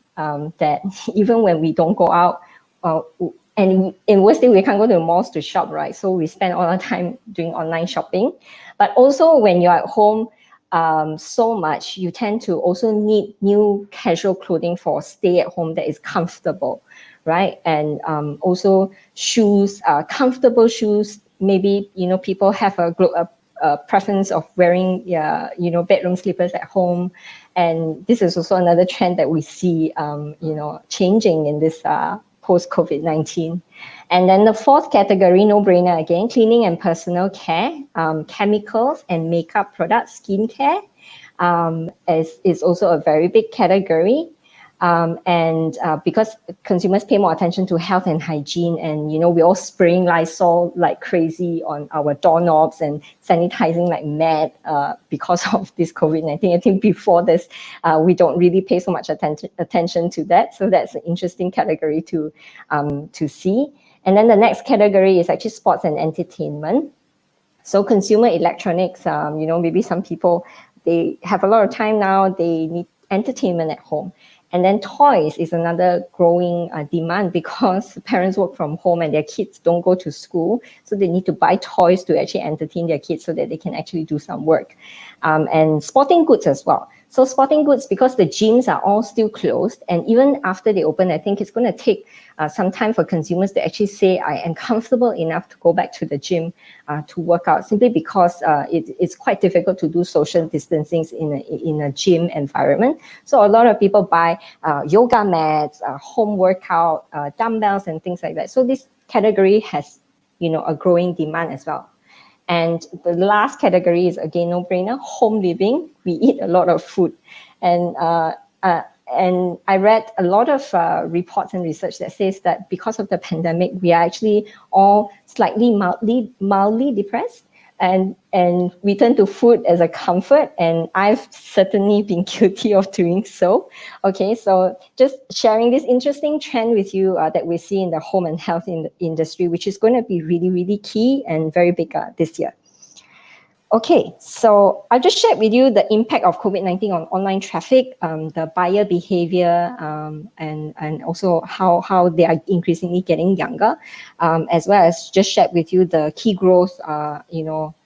that even when we don't go out, and in worst thing, we can't go to the malls to shop, right? So we spend all our time doing online shopping. But also when you're at home so much, you tend to also need new casual clothing for stay at home that is comfortable, right? And also shoes, comfortable shoes. Maybe, people have a preference of wearing, bedroom slippers at home. And this is also another trend that we see, changing in this post-COVID-19. And then the fourth category, no brainer again, cleaning and personal care, chemicals and makeup products, skincare is also a very big category. And because consumers pay more attention to health and hygiene, and we're all spraying Lysol like crazy on our doorknobs and sanitizing like mad because of this COVID-19. I think before this, we don't really pay so much attention to that. So that's an interesting category to see. And then the next category is actually sports and entertainment. So consumer electronics, maybe some people, they have a lot of time now, they need entertainment at home. And then toys is another growing demand because parents work from home and their kids don't go to school. So they need to buy toys to actually entertain their kids so that they can actually do some work. And sporting goods as well. So sporting goods, because the gyms are all still closed, and even after they open, I think it's going to take some time for consumers to actually say, I am comfortable enough to go back to the gym to work out, simply because it's quite difficult to do social distancing in a gym environment. So a lot of people buy yoga mats, home workout, dumbbells, and things like that. So this category has, a growing demand as well. And the last category is, again, no-brainer, home living. We eat a lot of food. And I read a lot of reports and research that says that because of the pandemic, we are actually all slightly mildly depressed. And we turn to food as a comfort, and I've certainly been guilty of doing so. Okay, so just sharing this interesting trend with you that we see in the home and health industry, which is going to be really, really key and very big this year. Okay, so I just shared with you the impact of COVID-19 on online traffic, the buyer behavior, and also how they are increasingly getting younger, as well as just shared with you the key growth,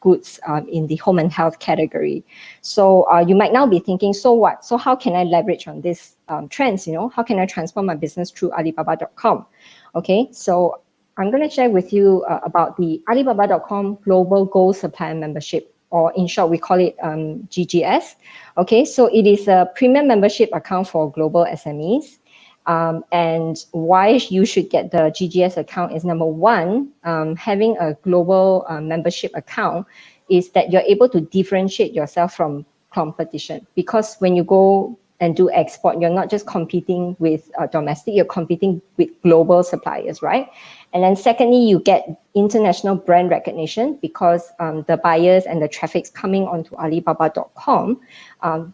goods in the home and health category. So you might now be thinking, so what? So how can I leverage on these trends? How can I transform my business through Alibaba.com? Okay, so I'm going to share with you about the Alibaba.com Global Gold Supplier Membership, or in short, we call it GGS. Okay, so it is a premium membership account for global SMEs. And why you should get the GGS account is, number one, having a global membership account is that you're able to differentiate yourself from competition. Because when you go and do export, you're not just competing with domestic, you're competing with global suppliers, right? And then secondly, you get international brand recognition because the buyers and the traffics coming onto Alibaba.com,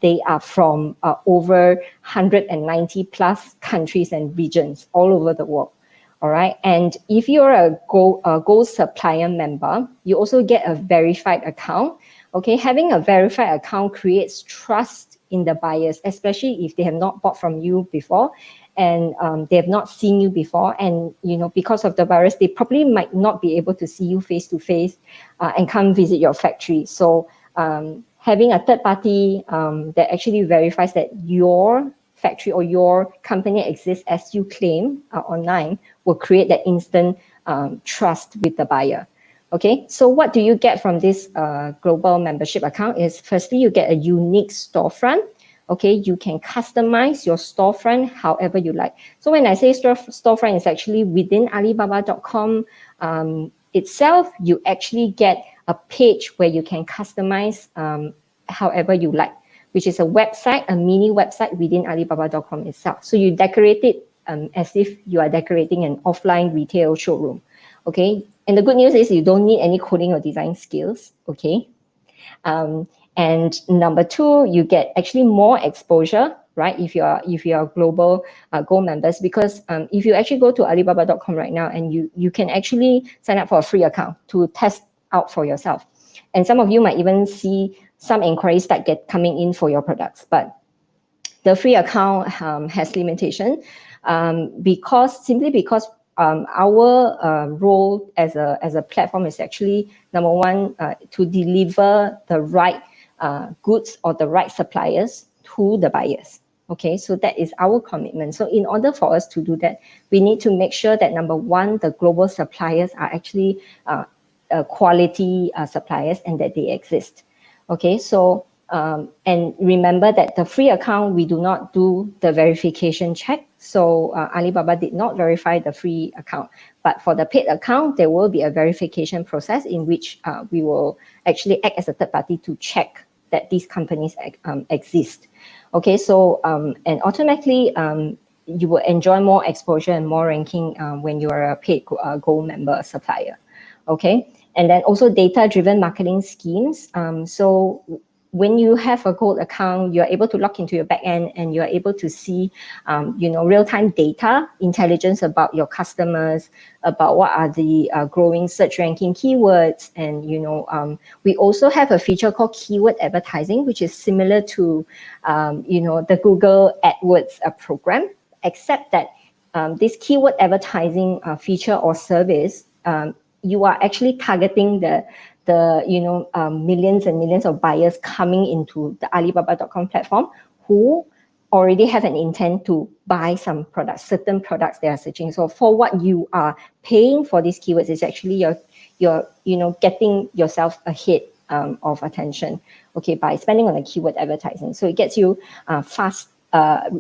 they are from over 190 plus countries and regions all over the world. All right. And if you're a gold supplier member, you also get a verified account. Okay. Having a verified account creates trust in the buyers, especially if they have not bought from you before and they have not seen you before. And, because of the virus, they probably might not be able to see you face to face and come visit your factory. So having a third party that actually verifies that your factory or your company exists as you claim online will create that instant trust with the buyer. Okay, so what do you get from this global membership account is, firstly, you get a unique storefront. Okay, you can customize your storefront however you like. So when I say storefront, it's actually within Alibaba.com itself. You actually get a page where you can customize however you like, which is a website, a mini website within Alibaba.com itself. So you decorate it as if you are decorating an offline retail showroom. Okay, and the good news is you don't need any coding or design skills. Okay. And number two, you get actually more exposure, right? If you are global Gold members, because if you actually go to Alibaba.com right now, and you can actually sign up for a free account to test out for yourself. And some of you might even see some inquiries that get coming in for your products, but the free account has limitation simply because our role as a platform is actually, number one, to deliver the right goods or the right suppliers to the buyers. Okay, so that is our commitment. So in order for us to do that, we need to make sure that, number one, the global suppliers are actually quality suppliers and that they exist. Okay, so and remember that the free account, we do not do the verification check. So Alibaba did not verify the free account. But for the paid account, there will be a verification process in which we will actually act as a third party to check that these companies exist. Okay, so and automatically you will enjoy more exposure and more ranking when you are a paid Gold member supplier. Okay, and then also data-driven marketing schemes. So when you have a gold account, you're able to log into your backend and you're able to see, real-time data, intelligence about your customers, about what are the growing search ranking keywords. And, we also have a feature called keyword advertising, which is similar to, the Google AdWords program, except that this keyword advertising feature or service, you are actually targeting the millions and millions of buyers coming into the Alibaba.com platform who already have an intent to buy some products, certain products they are searching. So for what you are paying for these keywords is actually you're getting yourself ahead of attention, okay, by spending on the keyword advertising. So it gets you fast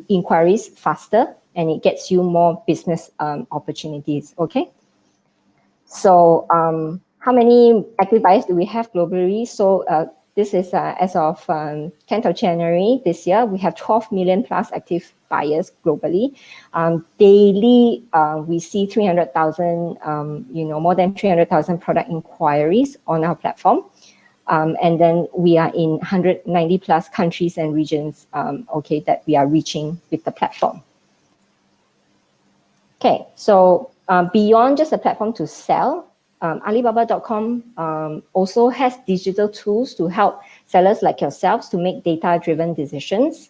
inquiries faster, and it gets you more business opportunities, okay? So how many active buyers do we have globally? So this is as of 10th of January this year, we have 12 million plus active buyers globally. Daily, we see 300,000, more than 300,000 product inquiries on our platform. And then we are in 190 plus countries and regions, okay, that we are reaching with the platform. Okay, so beyond just a platform to sell, Alibaba.com also has digital tools to help sellers like yourselves to make data-driven decisions.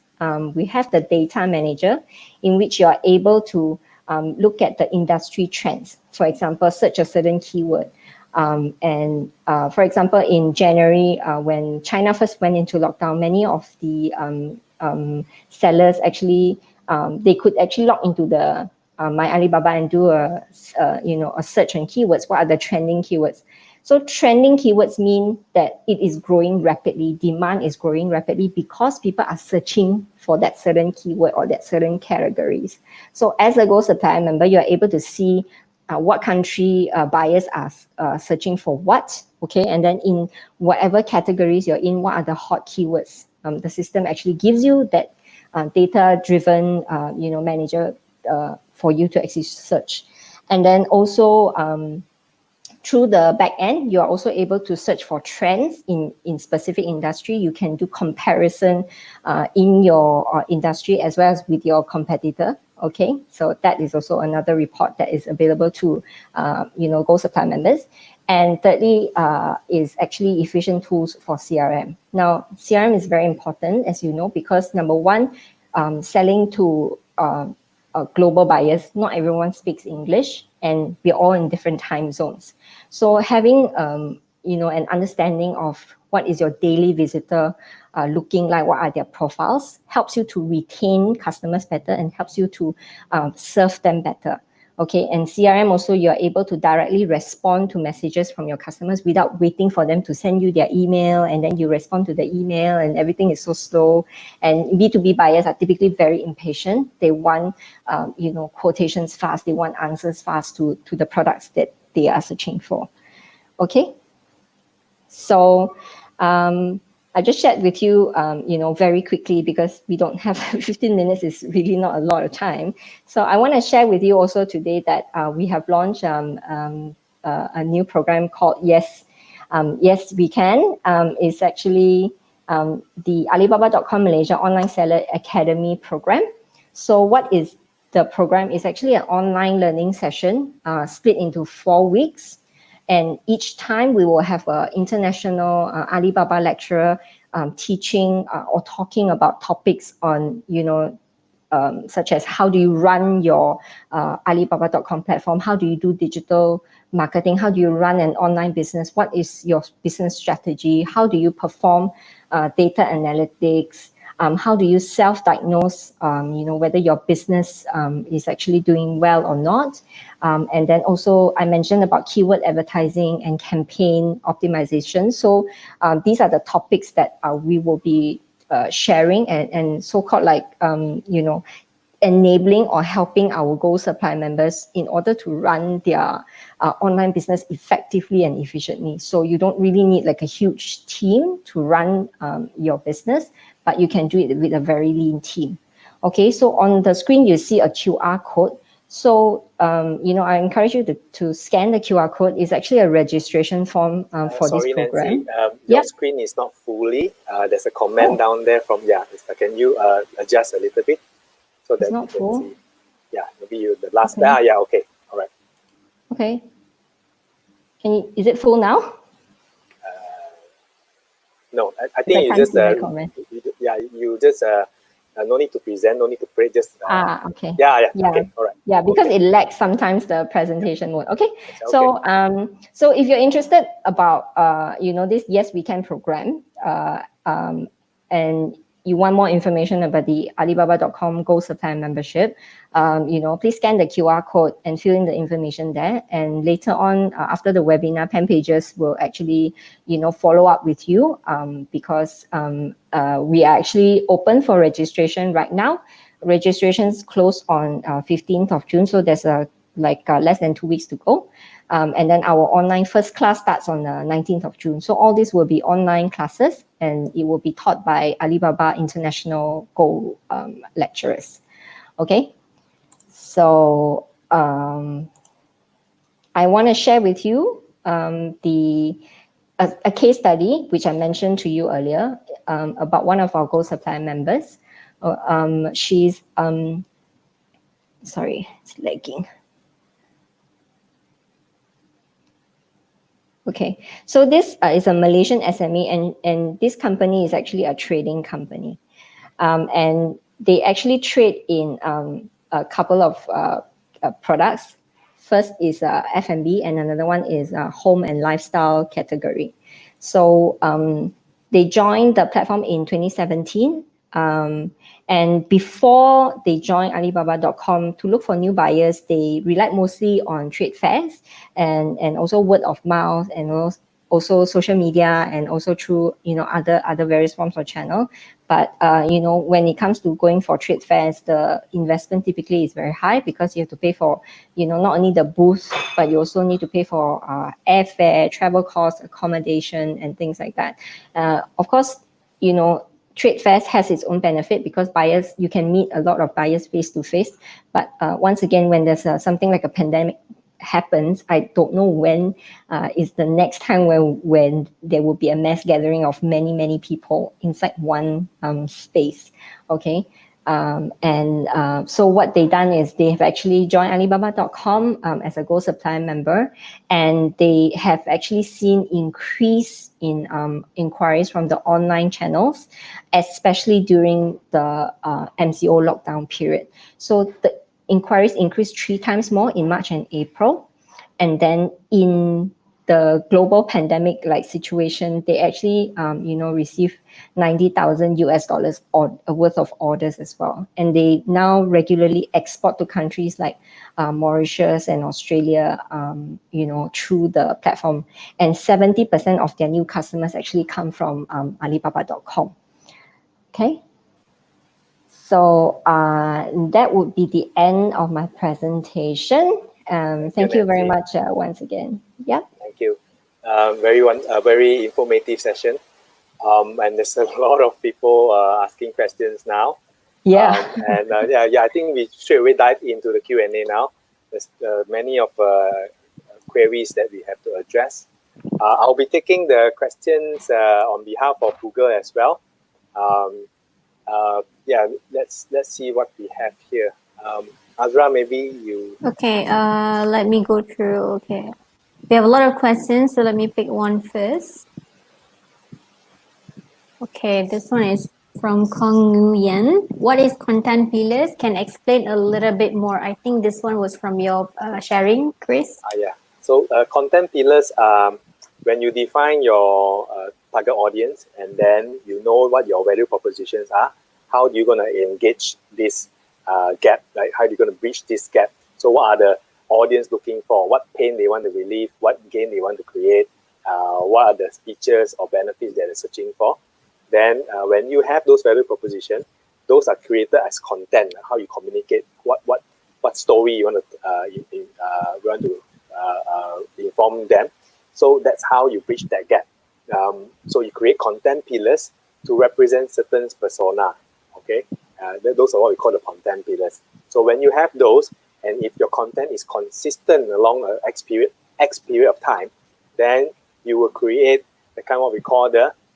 We have the data manager, in which you are able to look at the industry trends. For example, search a certain keyword. For example, in January, when China first went into lockdown, many of the sellers actually, they could actually log into the My Alibaba and do a search on keywords. What are the trending keywords? So trending keywords mean that it is growing rapidly. Demand is growing rapidly because people are searching for that certain keyword or that certain categories. So as a Gold Supplier member, you're able to see what country buyers are searching for what, okay? And then in whatever categories you're in, what are the hot keywords? The system actually gives you that data-driven, manager for you to actually search. And then also through the back end, you're also able to search for trends in specific industry. You can do comparison in your industry as well as with your competitor. Okay, so that is also another report that is available to Gold Supply members. And thirdly is actually efficient tools for CRM. Now, CRM is very important, as you know, because number one, selling to global buyers, not everyone speaks English, and we're all in different time zones. So having an understanding of what is your daily visitor looking like, what are their profiles, helps you to retain customers better and helps you to serve them better. Okay, and CRM also, you're able to directly respond to messages from your customers without waiting for them to send you their email, and then you respond to the email and everything is so slow. And B2B buyers are typically very impatient. They want, quotations fast. They want answers fast to the products that they are searching for. Okay, so I just shared with you, very quickly, because we don't have 15 minutes is really not a lot of time. So I want to share with you also today that we have launched a new program called Yes, Yes We Can. It's actually the Alibaba.com Malaysia Online Seller Academy program. So what is the program? Is actually an online learning session split into 4 weeks. And each time we will have an international Alibaba lecturer teaching or talking about topics on, such as how do you run your Alibaba.com platform? How do you do digital marketing? How do you run an online business? What is your business strategy? How do you perform data analytics? How do you self-diagnose, whether your business is actually doing well or not? And then also I mentioned about keyword advertising and campaign optimization. So these are the topics that we will be sharing and so-called like, enabling or helping our Gold Supply members in order to run their online business effectively and efficiently. So you don't really need like a huge team to run your business, but you can do it with a very lean team. Okay, so on the screen, you see a QR code. So, I encourage you to scan the QR code. It's actually a registration form for this Sorry, program. Nancy, your screen is not fully. There's a comment down there from, can you adjust a little bit so that It's not you can full. see? Yeah, maybe the last, Okay. okay, all right. Okay. Is it full now? No, I think you just, you just, no need to present, no need to pray, just. Okay. Okay, all right. Yeah, because it lags sometimes, the presentation mode. Okay. So, so if you're interested about, this Yes We Can program, and you want more information about the Alibaba.com Gold Supply membership, please scan the QR code and fill in the information there. And later on, after the webinar, Pen Pages will actually, follow up with you because we are actually open for registration right now. Registrations close on 15th of June, so there's less than 2 weeks to go. And then our online first class starts on the 19th of June. So all this will be online classes, and it will be taught by Alibaba International Gold lecturers. Okay, so I want to share with you a case study which I mentioned to you earlier about one of our Gold Supply members. She's sorry, it's lagging. Okay, so this is a Malaysian SME, and this company is actually a trading company. And they actually trade in a couple of products. First is F&B, and another one is home and lifestyle category. So they joined the platform in 2017. And before they joined Alibaba.com to look for new buyers, they relied mostly on trade fairs and also word of mouth, and also social media, and also through other various forms of channel. But when it comes to going for trade fairs, the investment typically is very high because you have to pay for not only the booth, but you also need to pay for airfare, travel costs, accommodation, and things like that. Of course, trade fairs has its own benefit because you can meet a lot of buyers face to face. But once again, when there's something like a pandemic happens, I don't know when is the next time when there will be a mass gathering of many people inside one space. Okay. So what they've done is they have actually joined Alibaba.com as a Gold Supply member, and they have actually seen increase in inquiries from the online channels, especially during the MCO lockdown period. So the inquiries increased 3 times more in March and April. And then in the global pandemic situation, they actually received $90,000 worth of orders as well. And they now regularly export to countries like Mauritius and Australia, through the platform. And 70% of their new customers actually come from Alibaba.com. Okay. So that would be the end of my presentation. Thank you very much once again. Yeah. Thank you. Very informative session. And there's a lot of people asking questions now. Yeah. I think we straight away dive into the Q&A now. There's many of queries that we have to address. I'll be taking the questions on behalf of Google as well. Let's see what we have here. Azra, maybe you. Okay, let me go through. Okay, we have a lot of questions, so let me pick one first. Okay, this one is from Kong Nguyen. What is content pillars? Can explain a little bit more. I think this one was from your sharing, Chris. So content pillars, when you define your target audience, and then you know what your value propositions are, how are you going to engage this gap? Like how are you going to bridge this gap? So what are the audience looking for? What pain they want to relieve? What gain they want to create? What are the features or benefits that they're searching for? Then when you have those value propositions, those are created as content. How you communicate, what story you want to inform them. So that's how you bridge that gap. So you create content pillars to represent certain persona. Okay, those are what we call the content pillars. So when you have those, And if your content is consistent along a X period of time, then you will create the kind of what we call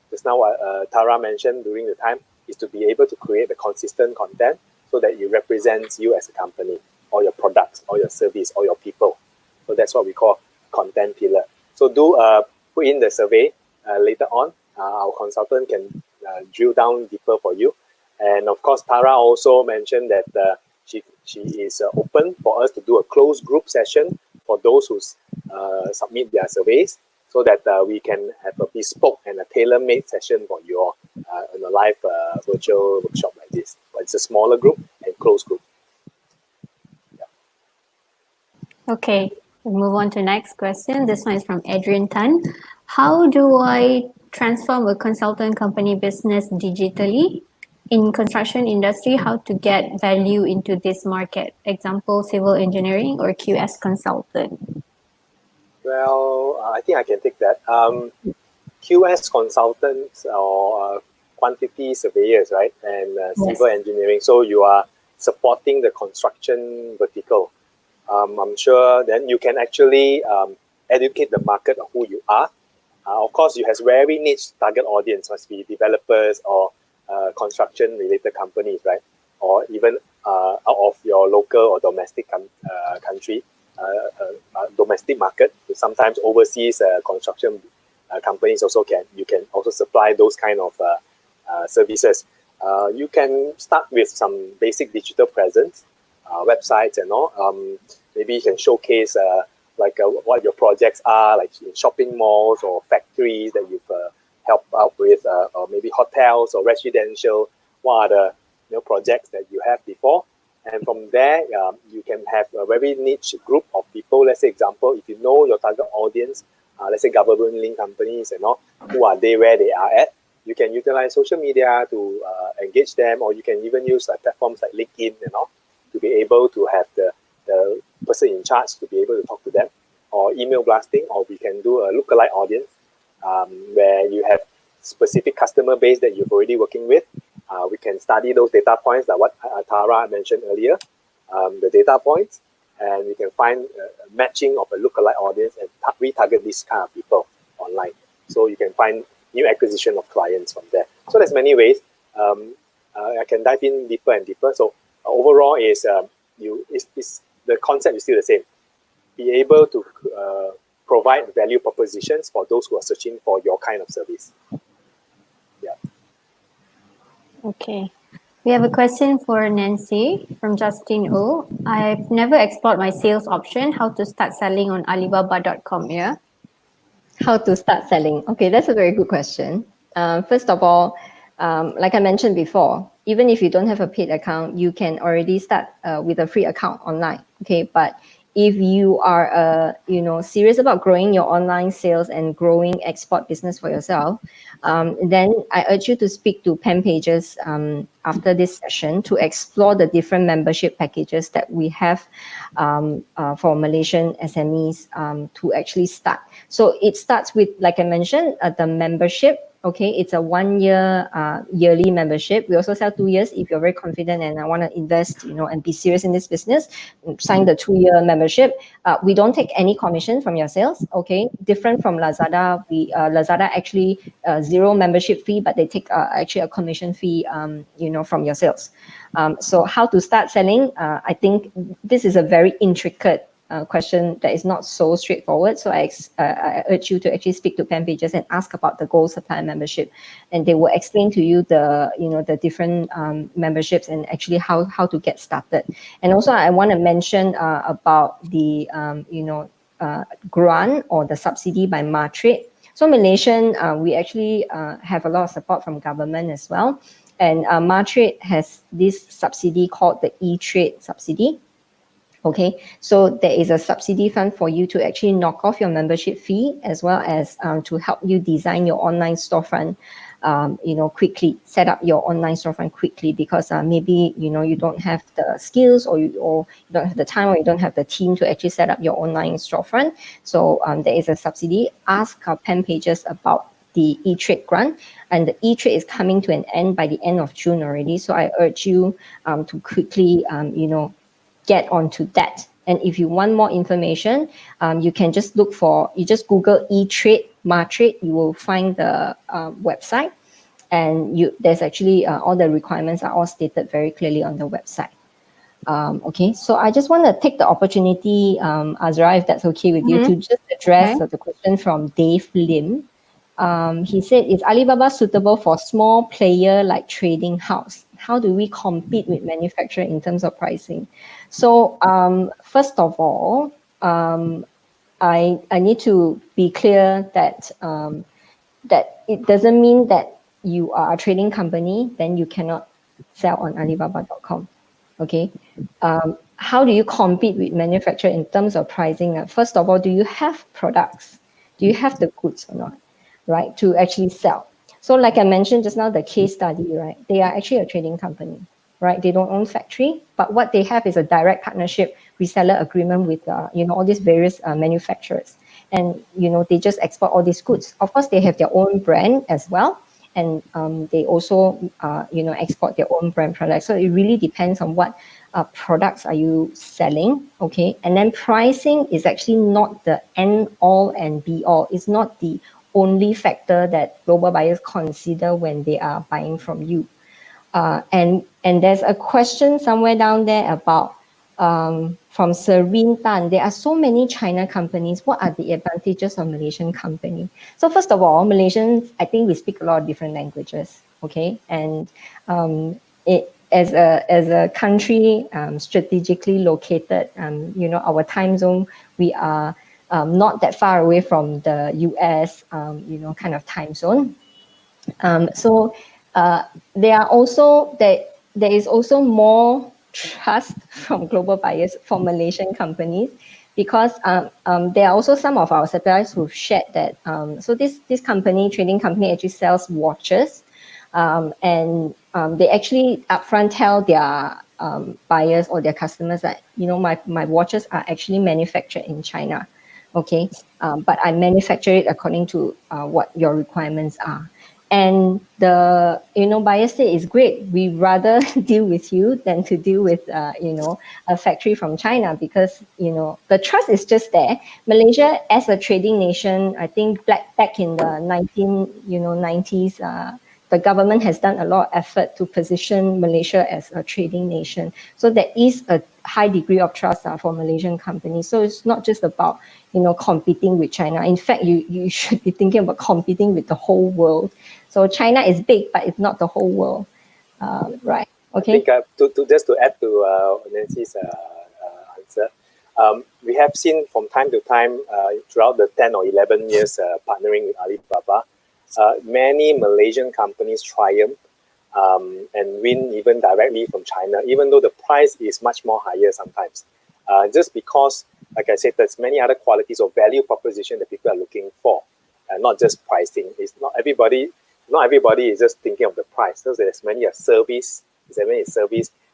just now what Tara mentioned during the time, is to be able to create the consistent content so that it represents you as a company, or your products, or your service, or your people. So that's what we call content pillar. So do put in the survey later on. Our consultant can drill down deeper for you. And of course, Tara also mentioned that she is open for us to do a closed group session for those who submit their surveys, so that we can have a bespoke and a tailor-made session for you all in a live virtual workshop like this. But it's a smaller group and closed group. Okay, we'll move on to next question. This one is from Adrian Tan. How do I transform a consultant company business digitally? In construction industry, how to get value into this market? Example, civil engineering or QS consultant. Well, I think I can take that. QS consultants or quantity surveyors, right? And civil engineering. So you are supporting the construction vertical. I'm sure then you can actually educate the market of who you are. Of course, you have very niche target audience, must be developers or construction related companies, right? Or even out of your local or domestic country, domestic market. Sometimes overseas construction companies also you can also supply those kind of services. You can start with some basic digital presence, websites and all. Maybe you can showcase what your projects are, like in shopping malls or factories that you've helped out with, or maybe hotels or residential. What are the projects that you have before? And from there, you can have a very niche group of people. Let's say, example, if you know your target audience, let's say government-linked companies and all, who are they, where they are at, you can utilize social media to engage them, or you can even use platforms like LinkedIn and all to be able to have the person in charge to be able to talk to them, or email blasting, or we can do a lookalike audience where you have specific customer base that you're already working with. We can study those data points, like what Tara mentioned earlier, the data points, and we can find a matching of a lookalike audience and retarget these kind of people online. So you can find new acquisition of clients from there. So there's many ways. I can dive in deeper and deeper. So overall is the concept is still the same. Be able to provide value propositions for those who are searching for your kind of service. Yeah. Okay. We have a question for Nancy from Justin O. I've never explored my sales option. How to start selling on Alibaba.com, yeah? How to start selling? Okay, that's a very good question. First of all, like I mentioned before, even if you don't have a paid account, you can already start with a free account online. Okay, but if you are serious about growing your online sales and growing export business for yourself, then I urge you to speak to Pen Pages after this session to explore the different membership packages that we have for Malaysian SMEs to actually start. So it starts with, like I mentioned, the membership. Okay, it's a 1 year yearly membership. We also sell 2 years if you're very confident and I want to invest, and be serious in this business. Sign the 2-year membership. We don't take any commission from your sales. Okay, different from Lazada. Lazada actually 0 membership fee, but they take actually a commission fee, from your sales. So how to start selling? I think this is a very intricate question that is not so straightforward. So I urge you to actually speak to Pen Pages and ask about the Gold Supplier membership, and they will explain to you the different memberships and actually how to get started. And also I want to mention about the grant or the subsidy by Matrade. So Malaysian, we actually have a lot of support from government as well, and Matrade has this subsidy called the e-trade subsidy. Okay, so there is a subsidy fund for you to actually knock off your membership fee, as well as to help you design your online storefront, quickly, set up your online storefront quickly, because maybe, you don't have the skills, or you don't have the time, or you don't have the team to actually set up your online storefront. So there is a subsidy. Ask Pen Pages about the e-trade grant, and the e-trade is coming to an end by the end of June already. So I urge you to quickly, get onto that. And if you want more information, you can just you just Google e-trade, Martrade, you will find the website. And there's actually all the requirements are all stated very clearly on the website. Okay, so I just want to take the opportunity, Azra, if that's okay with you, to just address the question from Dave Lim. He said, is Alibaba suitable for small player like trading house? How do we compete with manufacturer in terms of pricing? So first of all, I need to be clear that that it doesn't mean that you are a trading company, then you cannot sell on Alibaba.com. Okay. How do you compete with manufacturer in terms of pricing? First of all, do you have products? Do you have the goods or not, right, to actually sell? So like I mentioned just now, the case study, right, they are actually a trading company, right? They don't own factory, but what they have is a direct partnership reseller agreement with, all these various manufacturers. And, they just export all these goods. Of course, they have their own brand as well. And they also, export their own brand products. So it really depends on what products are you selling, okay? And then pricing is actually not the end all and be all. It's not the only factor that global buyers consider when they are buying from you. And there's a question somewhere down there about from Serene Tan. There are so many China companies. What are the advantages of Malaysian company? So first of all, Malaysians, I think we speak a lot of different languages. Okay, and as a country strategically located, our time zone, we are not that far away from the US, kind of time zone. So there is also more trust from global buyers for Malaysian companies, because there are also some of our suppliers who've shared that. So this trading company actually sells watches, and they actually upfront tell their buyers or their customers that, my watches are actually manufactured in China, okay, but I manufacture it according to what your requirements are. And the buyer said, it's great, we rather deal with you than to deal with a factory from China, because the trust is just there. Malaysia as a trading nation, I think back in the 90s, the government has done a lot of effort to position Malaysia as a trading nation. So there is a high degree of trust for Malaysian companies. So it's not just about competing with China. In fact, you should be thinking about competing with the whole world. So China is big, but it's not the whole world, right? Okay. I think just to add to Nancy's answer, we have seen from time to time throughout the 10 or 11 years partnering with Alibaba, many Malaysian companies triumph and win even directly from China, even though the price is much more higher sometimes. Just because, like I said, there's many other qualities of value proposition that people are looking for, not just pricing. It's not everybody is just thinking of the price. So there's many service.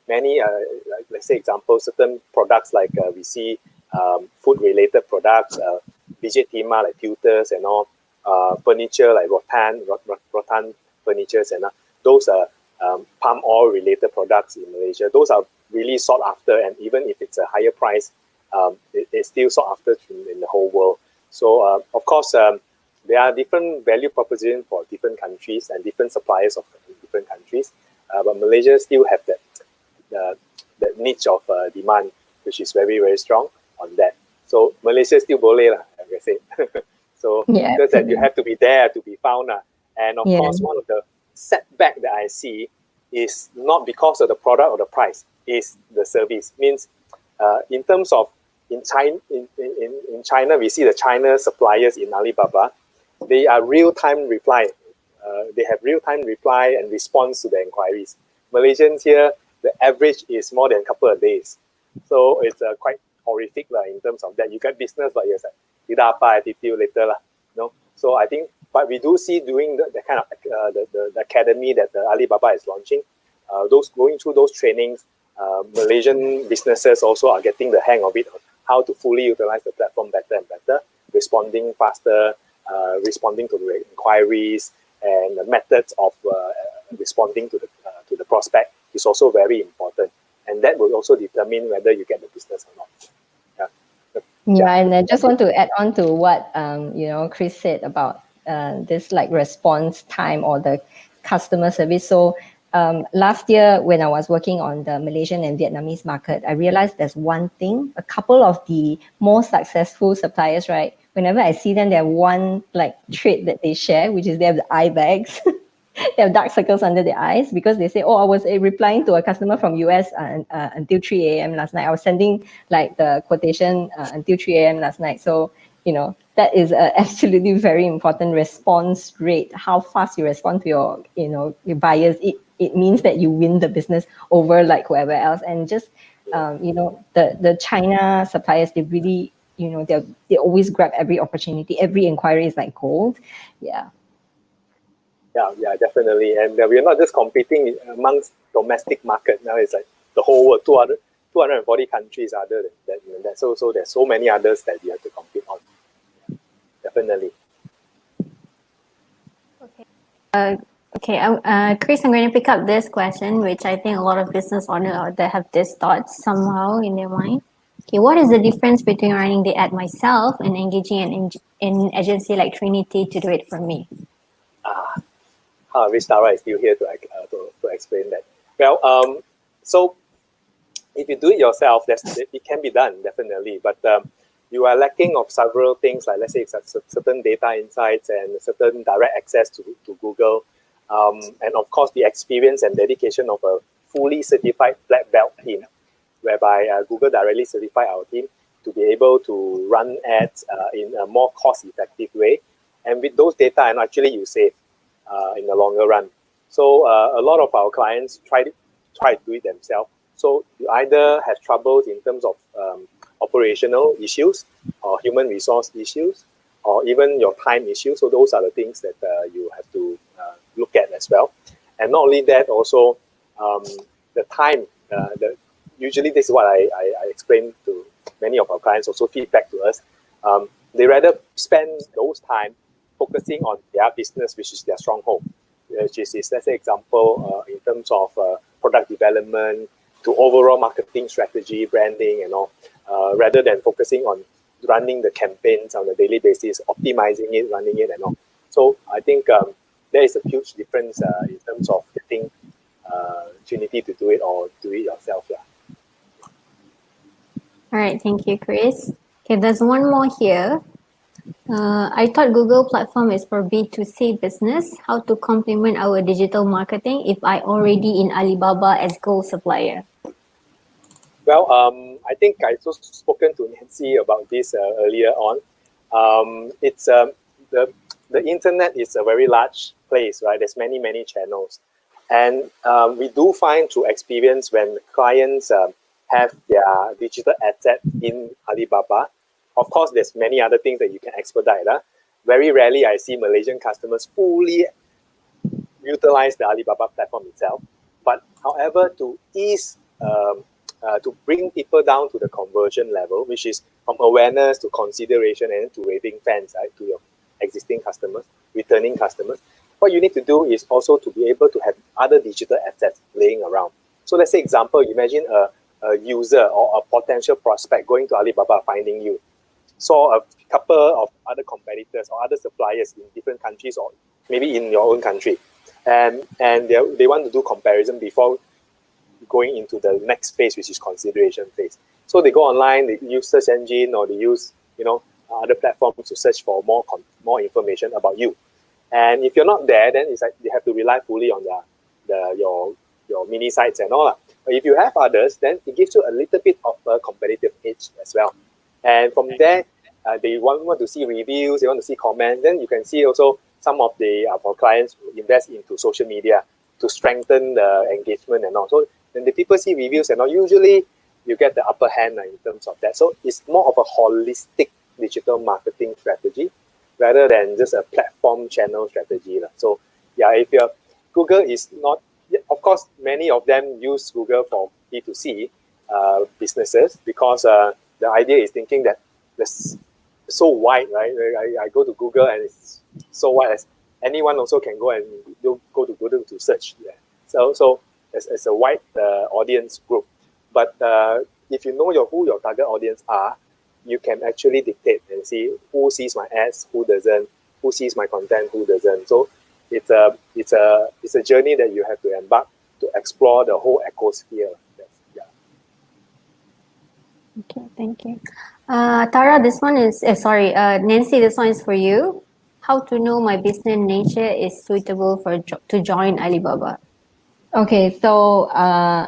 Many, like, let's say example, certain products like we see food-related products, budget tema like tutors and all, furniture like Rotan furnitures, and those are palm oil-related products in Malaysia. Those are really sought after, and even if it's a higher price, it's still sought after in the whole world. So, of course, there are different value propositions for different countries and different suppliers of different countries. But Malaysia still have that niche of demand, which is very, very strong on that. So Malaysia still boleh lah, like I say. So because that you have to be there to be found. And of course, one of the setback that I see is not because of the product or the price, is the service. Means in terms of in China, we see the China suppliers in Alibaba, they are real-time reply. They have real-time reply and response to the inquiries. Malaysians here, the average is more than a couple of days. So it's quite horrific in terms of that. You get business, but you're like, tidak apa, attitude later lah. So I think, but we do see during the kind of the academy that Alibaba is launching, those going through those trainings, Malaysian businesses also are getting the hang of it, how to fully utilize the platform better and better, responding faster, responding to the inquiries, and the methods of responding to the prospect is also very important. and that will also determine whether you get the business or not. Yeah, and I just want to add on to what Chris said about this like response time or the customer service. So last year when I was working on the Malaysian and Vietnamese market, I realized there's one thing, a couple of the more successful suppliers, right? Whenever I see them, they have one like trait that they share, which is they have the eye bags. They have dark circles under their eyes because they say, oh, I was replying to a customer from US until 3 a.m. last night. I was sending like the quotation until 3 a.m. last night. So, that is absolutely very important response rate. How fast you respond to your buyers. It means that you win the business over like whoever else. And just, the China suppliers, they really, they always grab every opportunity. Every inquiry is like gold. Yeah. Yeah, definitely. And we are not just competing amongst domestic market. Now it's like the whole world, 240 countries other than that. So there's so many others that you have to compete on. Yeah, definitely. Okay, Chris, I'm going to pick up this question, which I think a lot of business owners out there have this thoughts somehow in their mind. Okay, what is the difference between running the ad myself and engaging an agency like Trinity to do it for me? Tara is still here to explain that. Well, so if you do it yourself, it can be done, definitely. But you are lacking of several things, like let's say certain data insights and certain direct access to Google. And of course, the experience and dedication of a fully certified black belt team, whereby Google directly certify our team to be able to run ads in a more cost-effective way. And with those data, and actually you save in the longer run. So a lot of our clients try to do it themselves. So you either have troubles in terms of operational issues or human resource issues or even your time issues. So those are the things that you have to look at as well. And not only that, also the time. Usually this is what I explain to many of our clients, also feedback to us. They rather spend those time focusing on their business, which is their stronghold, which is, let's say, example, in terms of product development to overall marketing strategy, branding, and all, rather than focusing on running the campaigns on a daily basis, optimizing it, running it, and all. So I think there is a huge difference in terms of getting Trinity to do it or do it yourself. Yeah. All right, thank you, Chris. Okay, there's one more here. I thought Google platform is for B2C business. How to complement our digital marketing if I already in Alibaba as gold supplier? Well, I think I also spoken to Nancy about this earlier on. It's the internet is a very large place, right? There's many channels, and we do find through experience when clients have their digital asset in Alibaba. Of course, there's many other things that you can expedite. Very rarely I see Malaysian customers fully utilize the Alibaba platform itself. But however, to ease, to bring people down to the conversion level, which is from awareness to consideration and to raving fans, right, to your existing customers, returning customers, what you need to do is also to be able to have other digital assets laying around. So let's say, example, imagine a user or a potential prospect going to Alibaba, finding you, saw a couple of other competitors or other suppliers in different countries or maybe in your own country, and they want to do comparison before going into the next phase, which is consideration phase. So they go online, they use search engine or they use other platforms to search for more information about you. And if you're not there, then it's like they have to rely fully on your mini sites and all. But if you have others, then it gives you a little bit of a competitive edge as well. And from there, they want to see reviews, they want to see comments. Then you can see also some of our clients invest into social media to strengthen the engagement and all. So when the people see reviews and all, usually you get the upper hand in terms of that. So it's more of a holistic digital marketing strategy rather than just a platform channel strategy. So yeah, if Google is not, of course, many of them use Google for B2C businesses because the idea is thinking that it's so wide, right? I go to Google and it's so wide as anyone also can go and go to Google to search. Yeah. So it's a wide audience group. But if you know who your target audience are, you can actually dictate and see who sees my ads, who doesn't, who sees my content, who doesn't. So it's a journey that you have to embark to explore the whole ecosphere. Yeah. Okay, thank you. Tara, this one is, Nancy, this one is for you. How to know my business nature is suitable to join Alibaba? Okay, so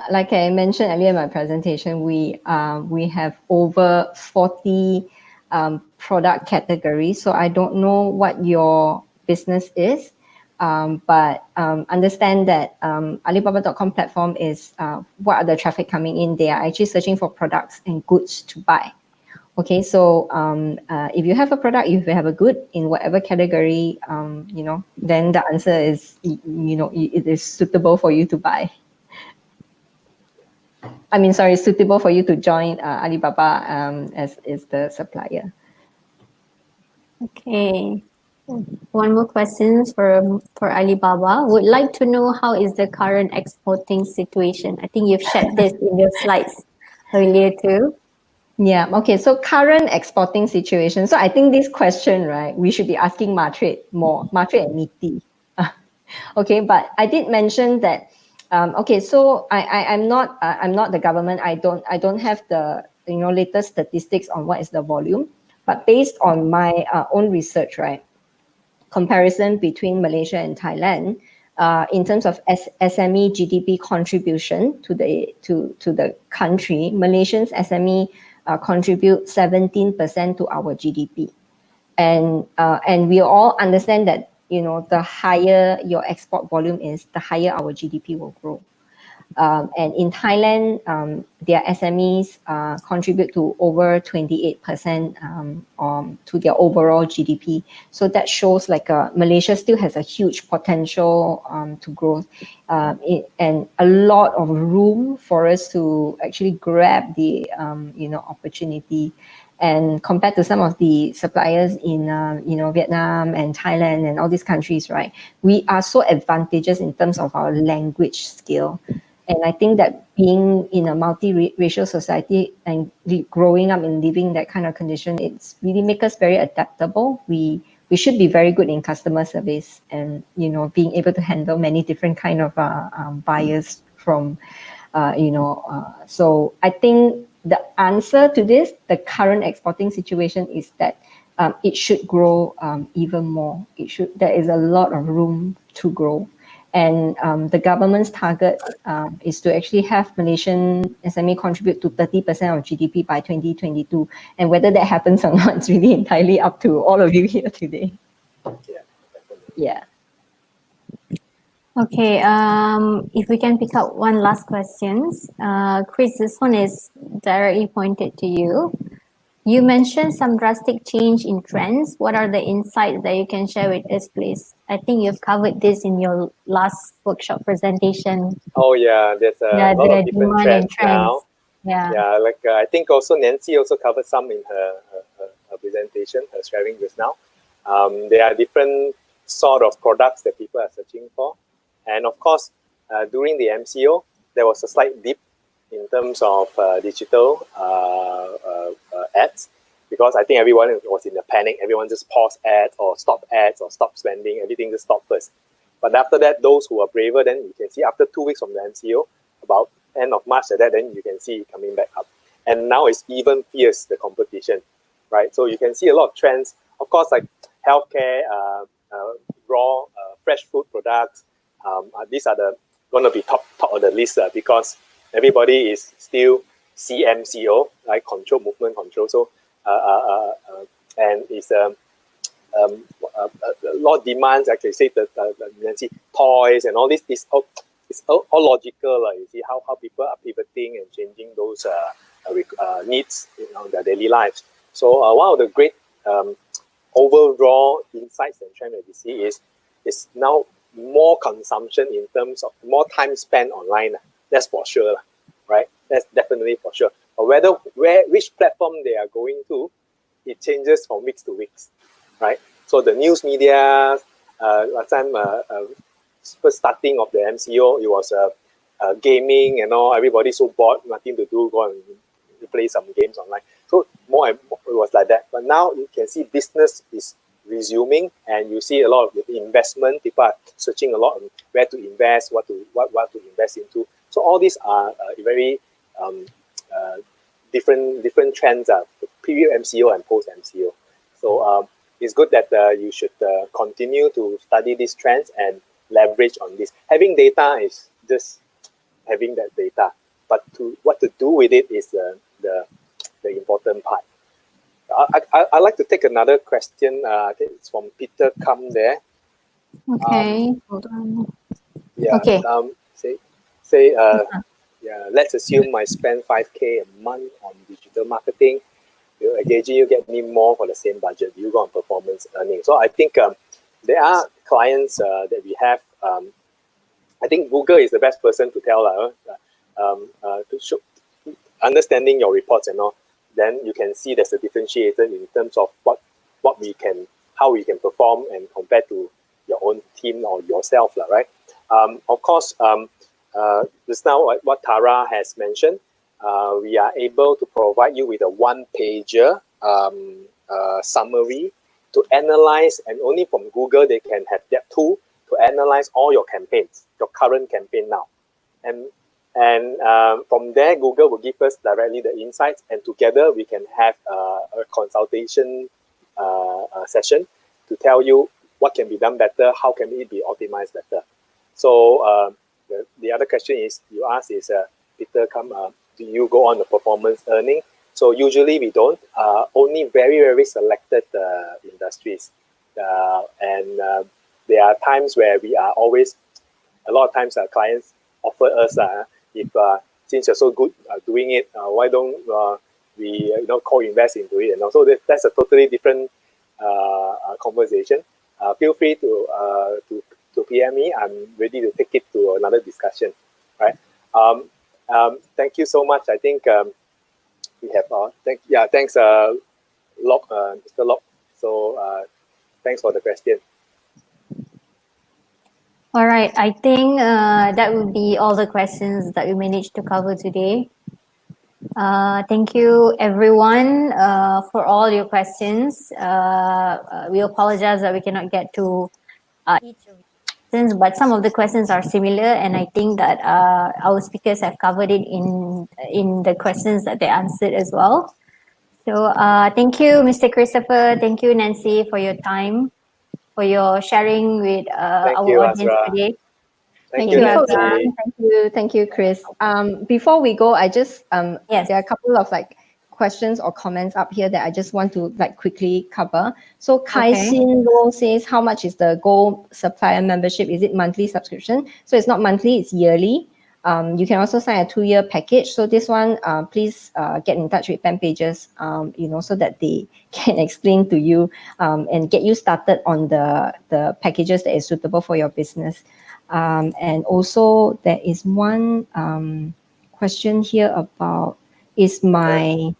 like I mentioned earlier in my presentation, we have over 40 product categories. So I don't know what your business is, but understand that Alibaba.com platform is what are the traffic coming in. They are actually searching for products and goods to buy. Okay, so if you have a product, if you have a good in whatever category, then the answer is, it is suitable for you to buy. I mean, sorry, suitable for you to join Alibaba as the supplier. Okay. One more question for Alibaba. Would like to know how is the current exporting situation? I think you've shared this in your slides earlier too. Yeah, okay, so current exporting situation. So I think this question, right, we should be asking Martrade more, Martrade and Niti. Okay, but I did mention that, okay, so I'm not the government. I don't have the latest statistics on what is the volume, but based on my own research, right, comparison between Malaysia and Thailand, in terms of SME GDP contribution to the country, Malaysians SME contribute 17% to our GDP, and we all understand that the higher your export volume is, the higher our GDP will grow. And in Thailand, their SMEs contribute to over 28% to their overall GDP. So that shows like Malaysia still has a huge potential to grow, and a lot of room for us to actually grab the opportunity. And compared to some of the suppliers in Vietnam and Thailand and all these countries, right, we are so advantageous in terms of our language skill. And I think that being in a multi-racial society and growing up and living that kind of condition, it's really make us very adaptable. We should be very good in customer service and being able to handle many different kind of buyers from so I think the answer to this, the current exporting situation, is that it should grow even more. There is a lot of room to grow. And the government's target is to actually have Malaysian SME contribute to 30% of GDP by 2022. And whether that happens or not, it's really entirely up to all of you here today. Yeah. Okay, if we can pick up one last question. Chris, this one is directly pointed to you. You mentioned some drastic change in trends. What are the insights that you can share with us, please? I think you've covered this in your last workshop presentation. Oh yeah, there's a lot of different trends now. Yeah, like I think also Nancy also covered some in her presentation, her sharing just now. There are different sort of products that people are searching for. And of course, during the MCO, there was a slight dip in terms of digital ads, because I think everyone was in a panic. Everyone just paused ads or stopped spending. Everything just stopped first. But after that, those who are braver, then you can see after 2 weeks from the MCO, about end of March like that, then you can see it coming back up. And now it's even fierce, the competition, right? So you can see a lot of trends. Of course, like healthcare, raw, fresh food products. These are going to be top of the list because everybody is still CMCO, like control, movement control. So and it's a lot of demands. Actually, say Nancy, toys and all this is it's all logical. You see how people are pivoting and changing those needs in their daily lives. So one of the great overall insights and trend that we see is now more consumption in terms of more time spent online. That's for sure, right? That's definitely for sure. But which platform they are going to, it changes from weeks to weeks, right? So the news media, last time, first starting of the MCO, it was gaming and all. Everybody's so bored, nothing to do, go and play some games online. So more and more it was like that. But now you can see business is resuming, and you see a lot of investment. People are searching a lot on where to invest, what to invest into. So all these are very different trends, pre MCO and post MCO. So it's good that you should continue to study these trends and leverage on this. Having data is just having that data, but what to do with it is the important part. I'd like to take another question. I think it's from Peter Kam there. Okay, hold on. Yeah. Okay. Yeah. Let's assume I spend 5K a month on digital marketing. Will engaging you get me more for the same budget? You go on performance earning. So I think there are clients that we have. I think Google is the best person to tell to show, understanding your reports and all. Then you can see there's a differentiator in terms of how we can perform and compare to your own team or yourself, right? Of course, just now what Tara has mentioned, we are able to provide you with a one-pager summary to analyze, and only from Google they can have that tool to analyze all your campaigns, your current campaign now, and from there Google will give us directly the insights, and together we can have a consultation session to tell you what can be done better, how can it be optimized better. So the other question is you asked is Peter, do you go on the performance earning? So usually we don't, only very selected industries, and there are times where we are always, a lot of times our clients offer us if since you're so good doing it, why don't we co-invest into it? And also that's a totally different conversation. Feel free to PM me. I'm ready to take it to another discussion, right? Thank you so much. I think we have thanks Locke, Mr. Locke. So thanks for the question. All right, I think that would be all the questions that we managed to cover today. Thank you everyone for all your questions. We apologize that we cannot get to each of your questions, but some of the questions are similar, and I think that our speakers have covered it in the questions that they answered as well. So thank you, Mr. Christopher. Thank you, Nancy, for your time, for your sharing with our audience Azra. today. Thank you, Nancy. Thank you, Chris. Before we go, I just Yes. there are a couple of questions or comments up here that I just want to quickly cover. So Kai Sin Lo says, how much is the Gold Supplier membership? Is it monthly subscription? So it's not monthly, it's yearly. You can also sign a 2-year package. So this one, please get in touch with Pen Pages, so that they can explain to you and get you started on the packages that is suitable for your business. And also there is one question here about I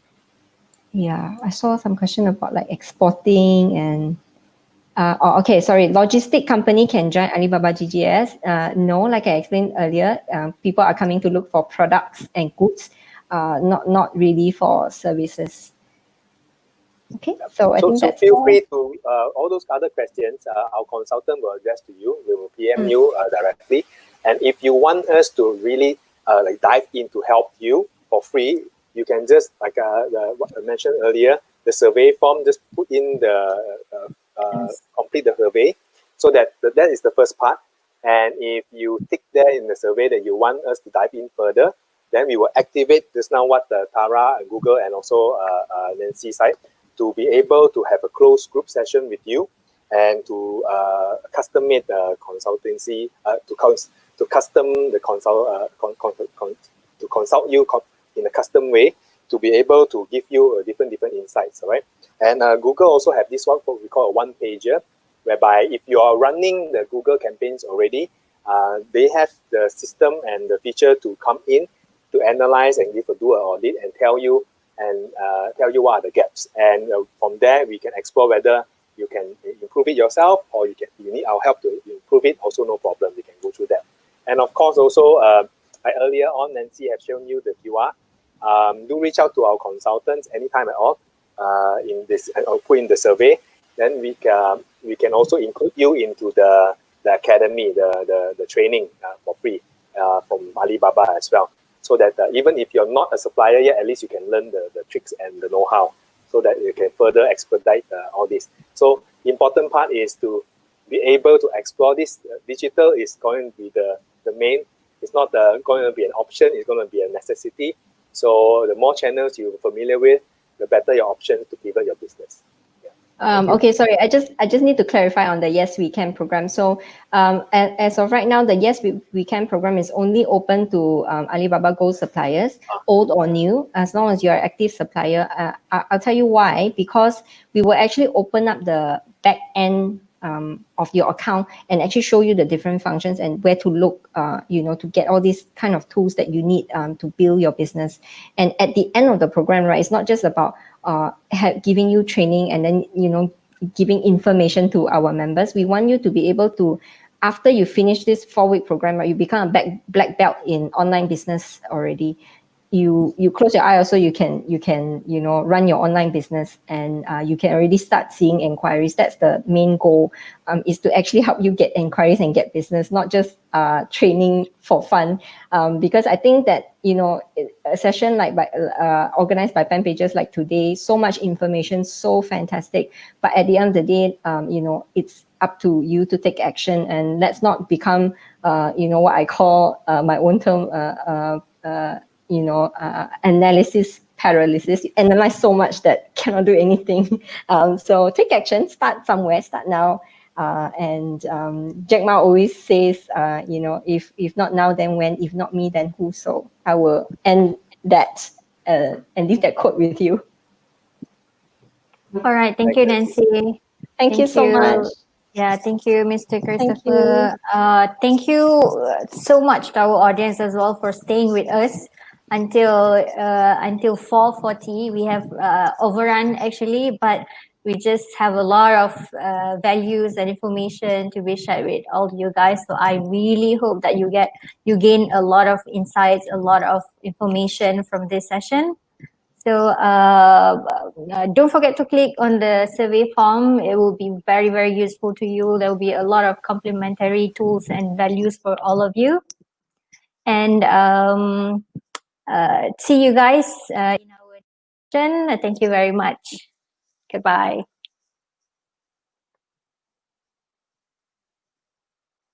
saw some question about exporting and okay, sorry, logistic company can join Alibaba GGS. No, like I explained earlier, people are coming to look for products and goods, not really for services. Okay, so I think that's feel all. free to all those other questions. Our consultant will address to you. We will PM you directly. And if you want us to really dive in to help you for free, you can just what I mentioned earlier, the survey form. Just put in complete the survey, so that is the first part. And if you tick there in the survey that you want us to dive in further, then we will activate just now what Tara and Google and also Nancy said, to be able to have a closed group session with you and to custom-made consultancy to custom the to consult you in a custom way to be able to give you different insights, all right? And Google also have this what we call a one-pager, whereby if you are running the Google campaigns already, they have the system and the feature to come in to analyze and do an audit and tell you what are the gaps. And from there, we can explore whether you can improve it yourself or you need our help to improve it. Also, no problem. We can go through that. And of course, also like earlier on, Nancy has shown you the QR. Do reach out to our consultants anytime at all in this, or put in the survey. Then we can also include you into the academy, the training for free from Alibaba as well. So that even if you're not a supplier yet, at least you can learn the tricks and the know-how, so that you can further expedite all this. So the important part is to be able to explore this. Digital is going to be the main. It's not going to be an option. It's going to be a necessity. So the more channels you're familiar with, the better your options to pivot your business. Okay, sorry. I just need to clarify on the Yes We Can program. So as of right now, the Yes We Can program is only open to Alibaba Gold suppliers, old or new, as long as you're an active supplier. I'll tell you why. Because we will actually open up the back end of your account and actually show you the different functions and where to look, to get all these kind of tools that you need to build your business. And at the end of the program, right, it's not just about giving you training and then giving information to our members. We want you to be able to, after you finish this 4-week program, right, you become a black belt in online business already. You close your eye, also you can run your online business, and you can already start seeing inquiries. That's the main goal, is to actually help you get inquiries and get business, not just training for fun. Because I think that a session like organized by Pen Pages like today, so much information, so fantastic, but at the end of the day, it's up to you to take action, and let's not become what I call my own term analysis paralysis. You analyze so much that cannot do anything. So take action, start somewhere, start now. And Jack Ma always says, if not now, then when? If not me, then who? So I will end that and leave that quote with you. All right. Thank you, Nancy. Thank you so much. Yeah, thank you, Mr. Thank Christopher. Thank you so much to our audience as well for staying with us until 4:40. We have overrun actually, but we just have a lot of values and information to be shared with all you guys. So I really hope that you gain a lot of insights, a lot of information from this session. So don't forget to click on the survey form. It will be very, very useful to you. There will be a lot of complementary tools and values for all of you. And see you guys in our session. Thank you very much. Goodbye.